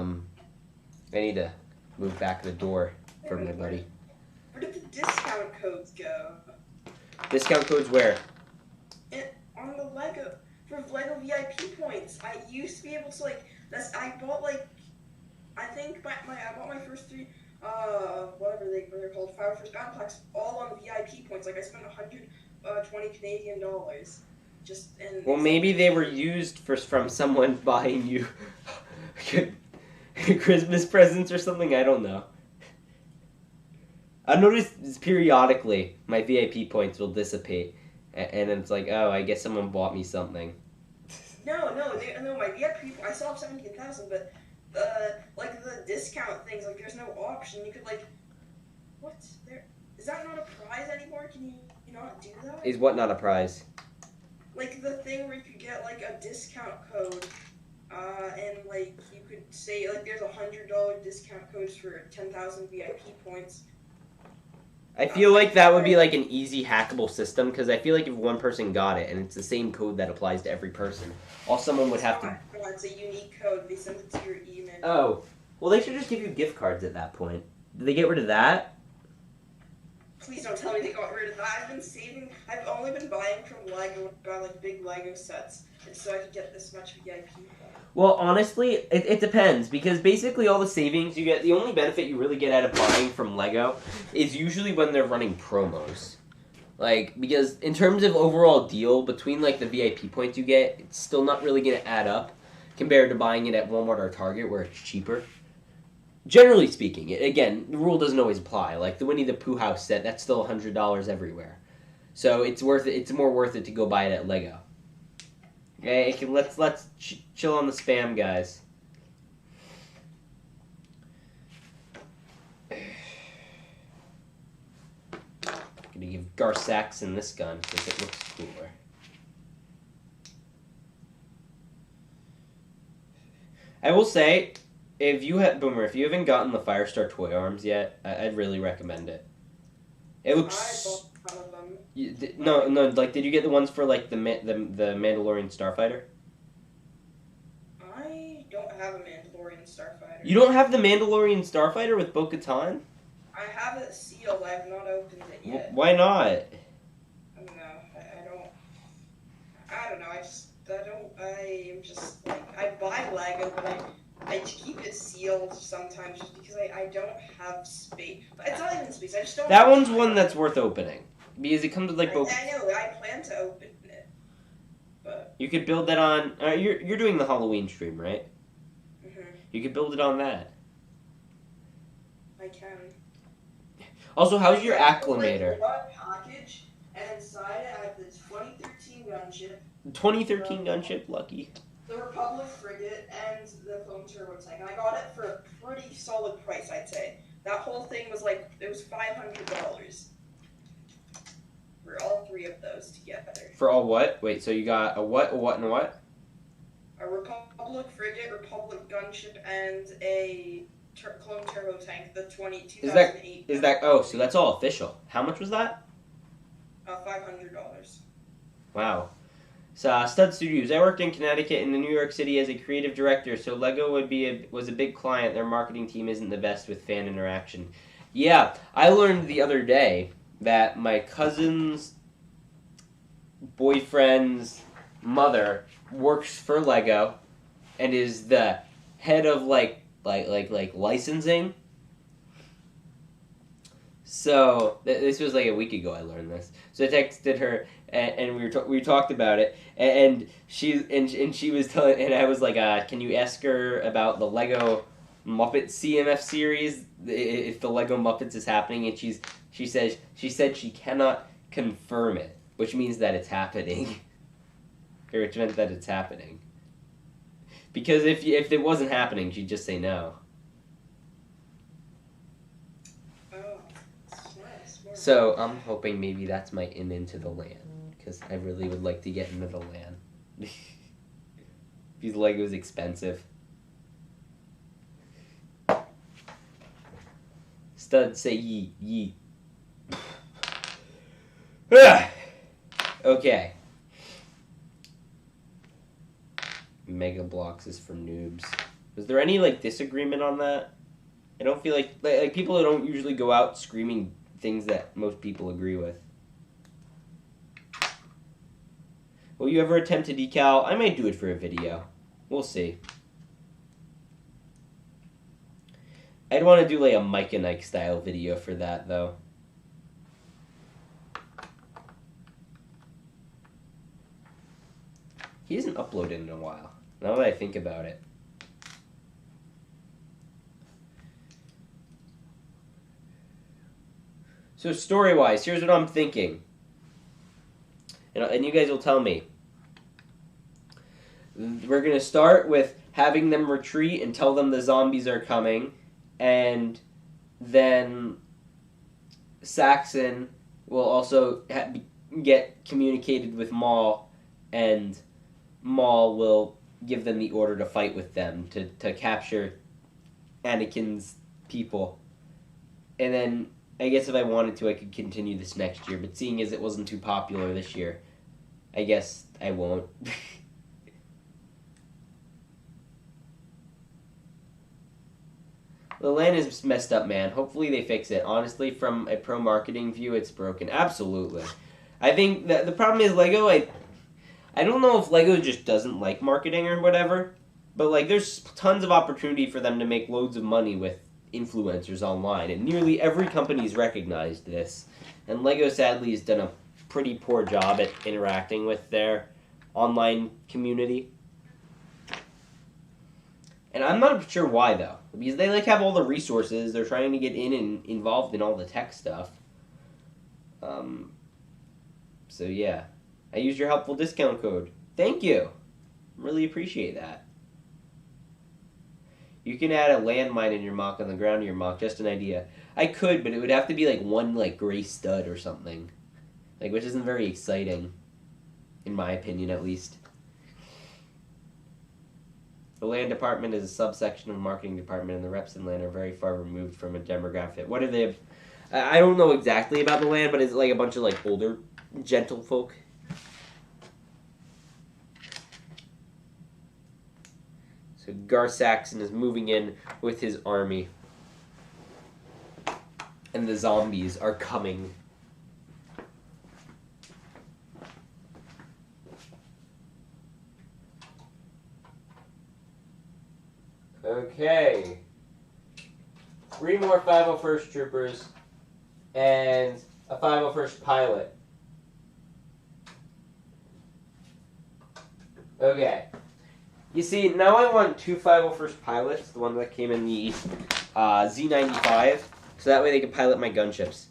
need to move back the door for my buddy. Where did the discount codes go? Discount codes where? On the Lego for Lego VIP points. I used to be able to I bought I think I bought my first 3 whatever they're called, Firestar battle packs, all on VIP points. I spent 120 Canadian dollars. Well, maybe they were used from someone buying you Christmas presents or something. I don't know. I've noticed periodically my VIP points will dissipate, and it's oh, I guess someone bought me something. No, my VIP, I still have 17,000, but the discount things, there's no option. You could what? Is that not a prize anymore? Can you not do that? Is what not a prize? The thing where you could get a discount code, and you could say there's $100 discount codes for 10,000 VIP points. I feel that would be an easy hackable system, because I feel if one person got it and it's the same code that applies to every person, all someone would have to. It's a unique code. They send it to your email. Oh, well, they should just give you gift cards at that point. Did they get rid of that? Please don't tell me they got rid of that. I've been saving. I've only been buying from Lego, big Lego sets, and so I could get this much VIP. Well, honestly, it depends, because basically all the savings you get, the only benefit you really get out of buying from Lego is usually when they're running promos. Because in terms of overall deal, between the VIP points you get, it's still not really going to add up compared to buying it at Walmart or Target where it's cheaper. Generally speaking, again, the rule doesn't always apply. The Winnie the Pooh house set, that's still $100 everywhere. So it's more worth it to go buy it at Lego. Okay, let's chill on the spam, guys. I'm gonna give Gar-Saxon this gun because it looks cooler. I will say, if you haven't gotten the Firestar toy arms yet, I'd really recommend it. It looks. I bought one of them. No. Like, did you get the ones for like the Mandalorian Starfighter? I don't have a Mandalorian Starfighter. You don't have the Mandalorian Starfighter with Bo-Katan? I have it sealed. I have not opened it yet. Why not? I don't know. I don't know. I'm just like, I buy Lego, but I keep it sealed sometimes just because I don't have space. It's not even space. I just don't. That one's one that's worth opening because it comes with like. I know. I plan to open it, but you could build that on. You're doing the Halloween stream, right? Mm-hmm. You could build it on that. I can. Also, how's your acclimator? I got a package, and inside it I have the 2013 gunship. 2013 gunship, lucky. The Republic frigate and the clone turbo tank. And I got it for a pretty solid price, I'd say. That whole thing was like, it was $500 for all three of those together. For all what? Wait, so you got a what, and a what? A Republic frigate, Republic gunship, and a clone turbo tank. The 2008. Is that? Oh, so that's all official. How much was that? $500. Wow. So, Stud Studios. I worked in Connecticut and in New York City as a creative director, so Lego was a big client. Their marketing team isn't the best with fan interaction. Yeah, I learned the other day that my cousin's boyfriend's mother works for Lego and is the head of like licensing. So this was like a week ago. I learned this. So I texted her and we talked about it, and she was telling, and I was like, can you ask her about the Lego Muppet CMF series if the Lego Muppets is happening? And she said she cannot confirm it, which means that it's happening, or which meant that it's happening. Because if it wasn't happening, she'd just say no. So I'm hoping maybe that's my into the land, because I really would like to get into the land. These Legos expensive. Stud say yeet. Okay. Mega Bloks is for noobs. Was there any disagreement on that? I don't feel like people don't usually go out screaming things that most people agree with. Will you ever attempt to decal? I might do it for a video. We'll see. I'd want to do a Mike and Ike style video for that though. He hasn't uploaded in a while, now that I think about it. So story-wise, here's what I'm thinking. And you guys will tell me. We're going to start with having them retreat and tell them the zombies are coming. And then Saxon will also get communicated with Maul. And Maul will give them the order to fight with them to capture Anakin's people. And then I guess if I wanted to, I could continue this next year, but seeing as it wasn't too popular this year, I guess I won't. The land is messed up, man. Hopefully they fix it. Honestly, from a pro marketing view, it's broken. Absolutely. I think that the problem is Lego, I don't know if Lego just doesn't like marketing or whatever, but there's tons of opportunity for them to make loads of money with influencers online, and nearly every company's recognized this, and Lego sadly has done a pretty poor job at interacting with their online community, and I'm not sure why though, because they have all the resources, they're trying to get in and involved in all the tech stuff. So yeah, I used your helpful discount code, thank you. Really appreciate that. You can add a landmine in your mock on the ground of your mock, just an idea. I could, but it would have to be like one like gray stud or something. Like, which isn't very exciting. In my opinion, at least. The land department is a subsection of the marketing department, and the reps in land are very far removed from a demographic. What are they? I don't know exactly about the land, but it's like a bunch of like older gentlefolk. So Gar Saxon is moving in with his army. And the zombies are coming. Okay. 3 more 501st troopers and a 501st pilot. Okay. You see, now I want 2 501st pilots, the one that came in the Z95, so that way they can pilot my gunships.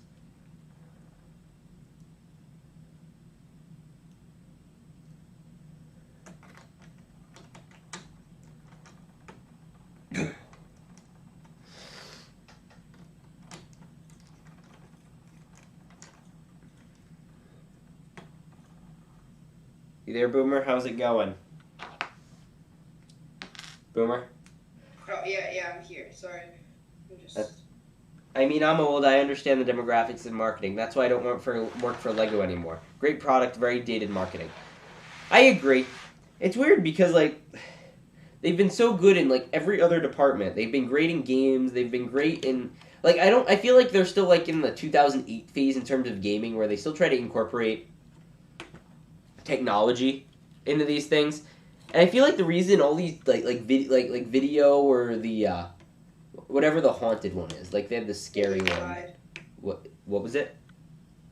You there, Boomer? How's it going? Boomer? Oh, yeah, I'm here. Sorry. I'm just... I mean, I'm old. I understand the demographics in marketing. That's why I don't work for Lego anymore. Great product, very dated marketing. I agree. It's weird because, like, they've been so good in, like, every other department. They've been great in games. They've been great in... Like, I feel like they're still, like, in the 2008 phase in terms of gaming where they still try to incorporate technology into these things. And I feel like the reason all these like video or the whatever the haunted one is, like they have the scary one. What was it?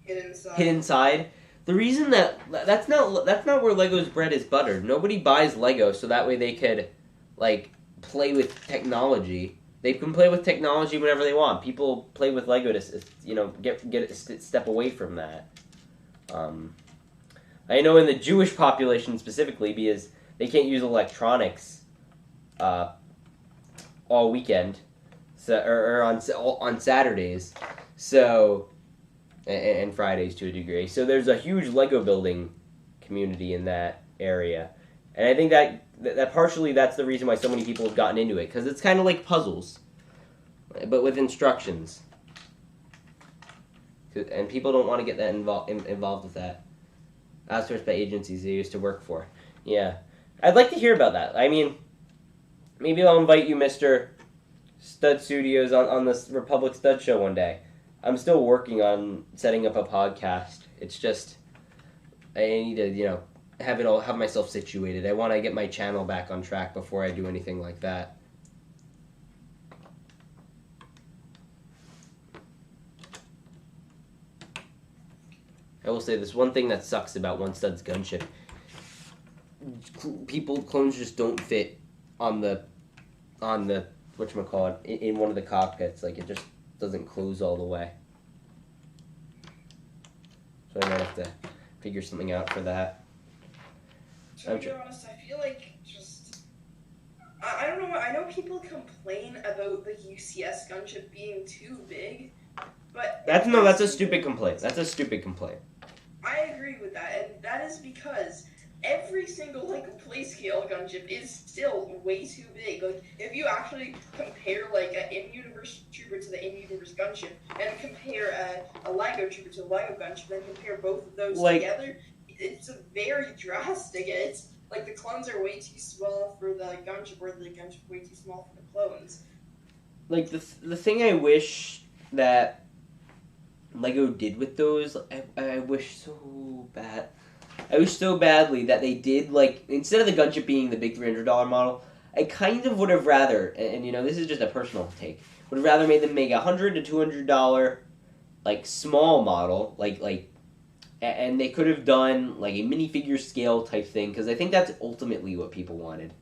Hidden Side. The reason that's not where Lego's bread is buttered. Nobody buys Lego so that way they could like play with technology. They can play with technology whenever they want. People play with Lego to get a step away from that. I know in the Jewish population specifically because they can't use electronics all weekend, or on Saturdays, so and Fridays to a degree. So there's a huge Lego building community in that area, and I think that partially that's the reason why so many people have gotten into it because it's kind of like puzzles, but with instructions, and people don't want to get that involved with that. Outsourced by agencies they used to work for. Yeah. I'd like to hear about that. I mean, maybe I'll invite you, Mr. Stud Studios, on this Republic Stud Show one day. I'm still working on setting up a podcast. It's just, I need to, have myself situated. I want to get my channel back on track before I do anything like that. I will say this one thing that sucks about One Stud's gunship. Clones just don't fit on the whatchamacallit, in one of the cockpits. Like, it just doesn't close all the way. So I might have to figure something out for that. To be honest, I feel like I don't know, I know people complain about the UCS gunship being too big, but... That's a stupid complaint. That's a stupid complaint. I agree with that, and that is because every single, play scale gunship is still way too big. Like, if you actually compare, an in-universe trooper to the in-universe gunship, and compare a LEGO trooper to a LEGO gunship, and compare both of those together, it's a very drastic. It's, the clones are way too small for the gunship, or the gunship way too small for the clones. The thing I wish that Lego did with those, I wish so bad. I wish so badly that they did, instead of the gunship being the big $300 model, I kind of would have rather, and this is just a personal take, would have rather made them make $100 to $200, small model, and they could have done, a minifigure scale type thing, because I think that's ultimately what people wanted.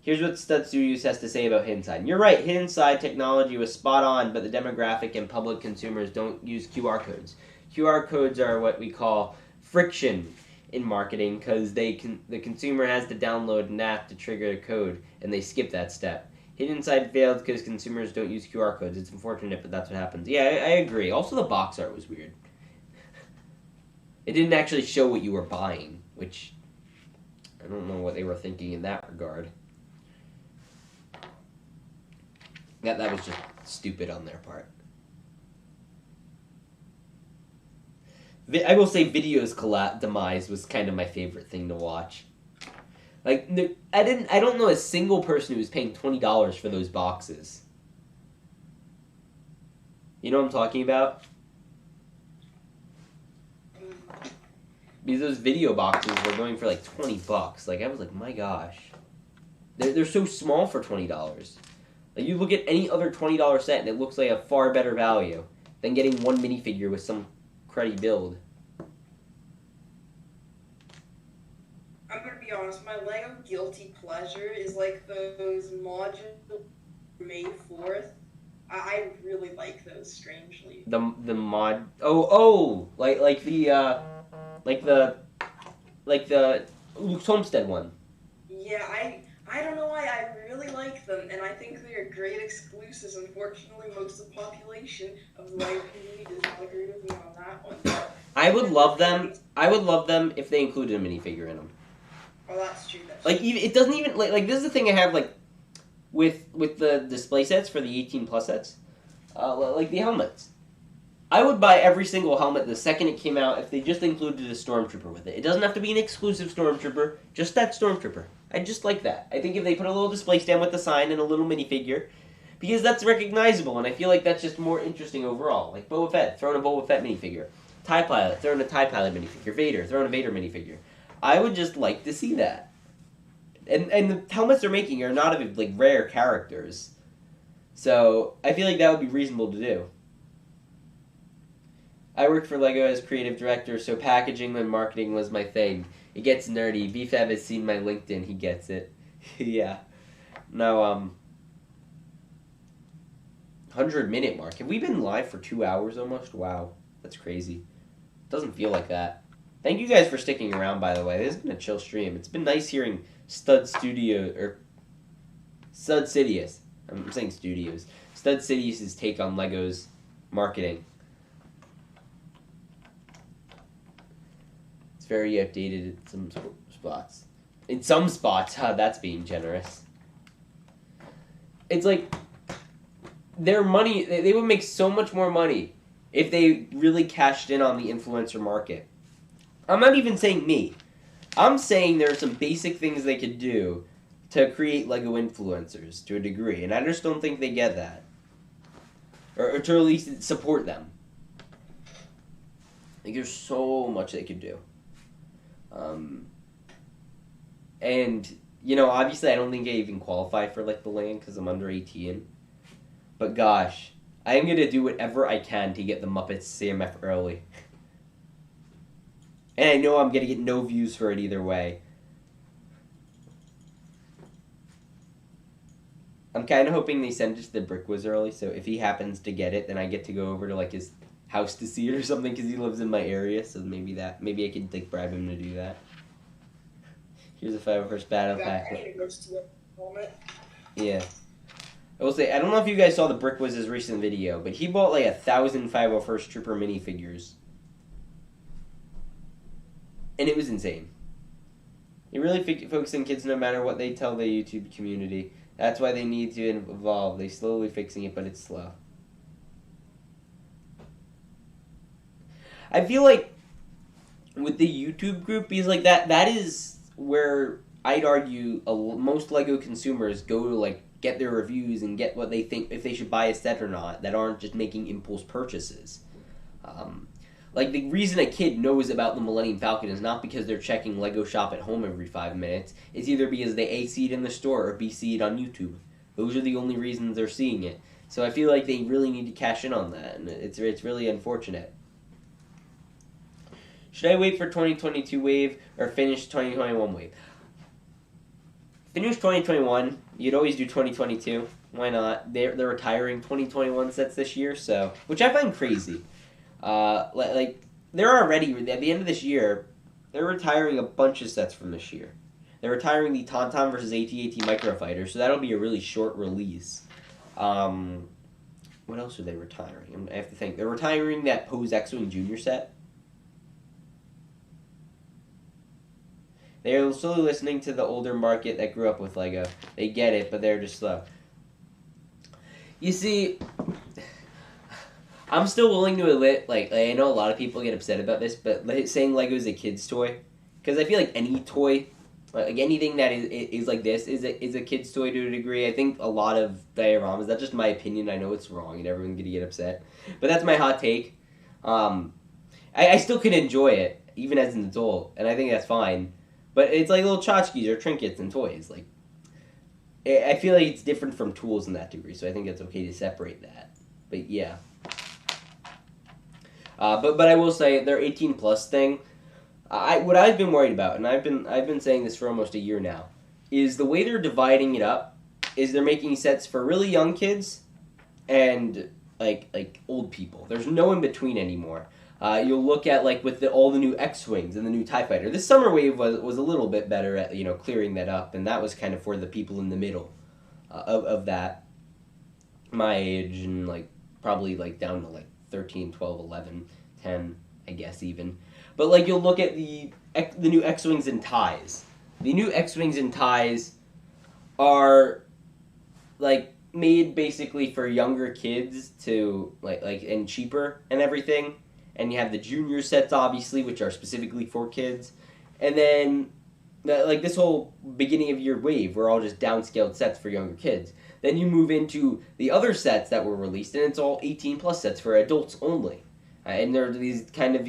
Here's what Stud Studios has to say about Hidden Side. You're right, Hidden Side technology was spot on, but the demographic and public consumers don't use QR codes. QR codes are what we call friction in marketing because the consumer has to download an app to trigger a code, and they skip that step. Hidden Side failed because consumers don't use QR codes. It's unfortunate, but that's what happens. Yeah, I agree. Also, the box art was weird. It didn't actually show what you were buying, which I don't know what they were thinking in that regard. That was just stupid on their part. I will say Video's demise was kind of my favorite thing to watch. Like, I don't know a single person who was paying $20 for those boxes. You know what I'm talking about? Because those video boxes were going for like $20. Like, I was like, my gosh. They're so small for $20. Like, you look at any other $20 set and it looks like a far better value than getting one minifigure with some cruddy build. I'm gonna be honest, my Lego guilty pleasure is like those modules May 4th. I really like those, strangely. The mod like the Luke's Homestead one. Yeah, I don't know why I really like them, and I think they are great exclusives. Unfortunately, most of the population of the Lego community does not agree with me on that one. I would love them. I would love them if they included a minifigure in them. Oh, that's true. Like, even it doesn't even like this is the thing I have like with the display sets for the 18+ sets, like the helmets. I would buy every single helmet the second it came out if they just included a Stormtrooper with it. It doesn't have to be an exclusive Stormtrooper, just that Stormtrooper. I just like that. I think if they put a little display stand with the sign and a little minifigure, because that's recognizable, and I feel like that's just more interesting overall. Like Boba Fett, throwing a Boba Fett minifigure. TIE Pilot, throwing a TIE Pilot minifigure. Vader, throwing a Vader minifigure. I would just like to see that. And the helmets they're making are not of like rare characters. So I feel like that would be reasonable to do. I worked for LEGO as creative director, so packaging and marketing was my thing. It gets nerdy. BFAB has seen my LinkedIn. He gets it. Yeah. No, 100-minute mark. Have we been live for 2 hours almost? Wow. That's crazy. Doesn't feel like that. Thank you guys for sticking around, by the way. This has been a chill stream. It's been nice hearing Stud Sidious. I'm saying studios. Stud Sidious' take on LEGO's marketing. It's very outdated in some spots. In some spots, that's being generous. It's like their money, they would make so much more money if they really cashed in on the influencer market. I'm not even saying me. I'm saying there are some basic things they could do to create LEGO influencers to a degree, and I just don't think they get that. Or to at least support them. Like, there's so much they could do. And, you know, obviously I don't think I even qualify for, like, the land because I'm under 18. But gosh, I am going to do whatever I can to get the Muppets CMF early. And I know I'm going to get no views for it either way. I'm kind of hoping they send it to the Brick Wiz early, so if he happens to get it, then I get to go over to, like, his house to see it or something, because he lives in my area, so maybe I can, like, bribe him to do that. Here's a 501st Battle Pack. Yeah. I will say, I don't know if you guys saw the Brick Wiz's recent video, but he bought, like, 1,000 501st Trooper minifigures. And it was insane. He really focuses on kids no matter what they tell the YouTube community. That's why they need to evolve. They're slowly fixing it, but it's slow. I feel like with the YouTube group, because like that is where I'd argue most LEGO consumers go to like get their reviews and get what they think if they should buy a set or not, that aren't just making impulse purchases. Like the reason a kid knows about the Millennium Falcon is not because they're checking LEGO Shop at home every 5 minutes. It's either because they A, see it in the store or B, see it on YouTube. Those are the only reasons they're seeing it. So I feel like they really need to cash in on that, and it's really unfortunate. Should I wait for 2022 wave or finish 2021 wave? Finish 2021. You'd always do 2022. Why not? They're retiring 2021 sets this year, so which I find crazy. Like they're already at the end of this year. they're retiring a bunch of sets from this year. They're retiring the Tauntaun versus AT-AT Microfighter, so that'll be a really short release. What else are they retiring? I have to think. They're retiring that Pose X-Wing Junior set. They're slowly listening to the older market that grew up with Lego. They get it, but they're just slow. You see, I'm still willing to admit, like, I know a lot of people get upset about this, but saying Lego is a kid's toy, because I feel like any toy, like anything that is like this, is a kid's toy to a degree. I think a lot of dioramas, that's just my opinion. I know it's wrong, and everyone's gonna get upset, but that's my hot take. I still can enjoy it, even as an adult, and I think that's fine. But it's like little tchotchkes or trinkets and toys. Like, I feel like it's different from tools in that degree, so I think it's okay to separate that. But yeah. But I will say their 18 plus thing. What I've been worried about, and I've been saying this for almost a year now, is the way they're dividing it up. Is they're making sets for really young kids, and like old people. There's no in between anymore. You'll look at like with all the new X-Wings and the new TIE Fighter. This summer wave was a little bit better at clearing that up, and that was kind of for the people in the middle of that, my age, and like probably like down to like 13, 12, 11, 10, I guess even. But like you'll look at the new X-Wings and TIEs. The new X-Wings and TIEs are like made basically for younger kids to like and cheaper and everything. And you have the junior sets, obviously, which are specifically for kids. And then, like, this whole beginning of year wave, we're all just downscaled sets for younger kids. Then you move into the other sets that were released, and it's all 18-plus sets for adults only. And they're these kind of,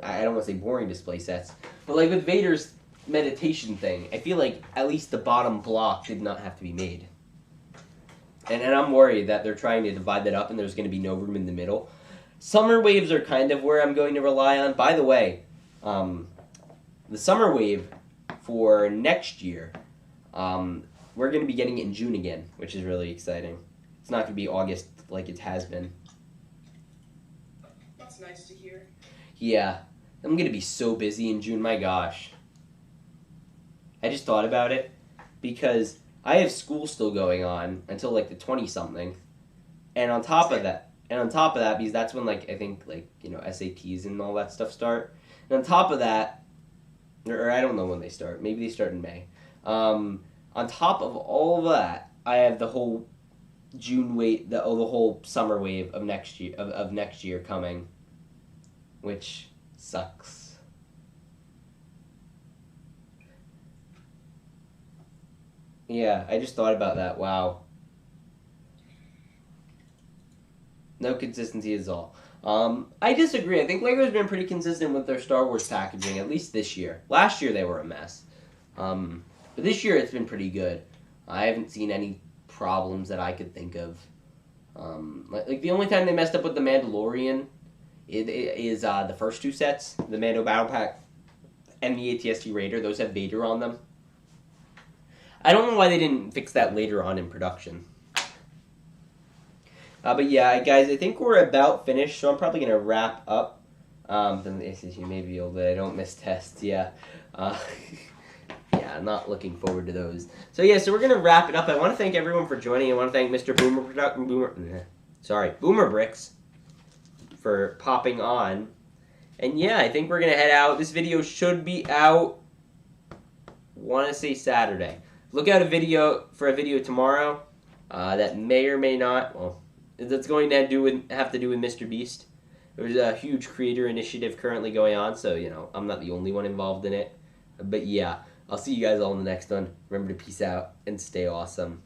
I don't want to say boring display sets, but, like, with Vader's meditation thing, I feel like at least the bottom block did not have to be made. And I'm worried that they're trying to divide that up, and there's going to be no room in the middle. Summer waves are kind of where I'm going to rely on. By the way, the summer wave for next year, we're going to be getting it in June again, which is really exciting. It's not going to be August like it has been. That's nice to hear. Yeah, I'm going to be so busy in June, my gosh. I just thought about it because I have school still going on until like the 20-something, and on top of that, because that's when, like, I think, like, SATs and all that stuff start. And on top of that, or I don't know when they start. Maybe they start in May. On top of all of that, I have the whole June wave, the whole summer wave of next year coming, which sucks. Yeah, I just thought about that. Wow. No consistency is all. I disagree. I think LEGO's been pretty consistent with their Star Wars packaging, at least this year. Last year they were a mess. But this year it's been pretty good. I haven't seen any problems that I could think of. Like the only time they messed up with the Mandalorian is the first two sets, the Mando Battle Pack and the AT-ST Raider. Those have Vader on them. I don't know why they didn't fix that later on in production. But yeah, guys, I think we're about finished, so I'm probably going to wrap up. Then the SSU may be able to, I don't miss tests, yeah. Yeah, I'm not looking forward to those. So yeah, so we're going to wrap it up. I want to thank everyone for joining. I want to thank Mr. Boomer Brix for popping on. And yeah, I think we're going to head out. This video should be out, want to say Saturday. Look out for a video tomorrow that may or may not, well, that's going to have to do with Mr. Beast. There's a huge creator initiative currently going on, so, I'm not the only one involved in it. But yeah, I'll see you guys all in the next one. Remember to peace out and stay awesome.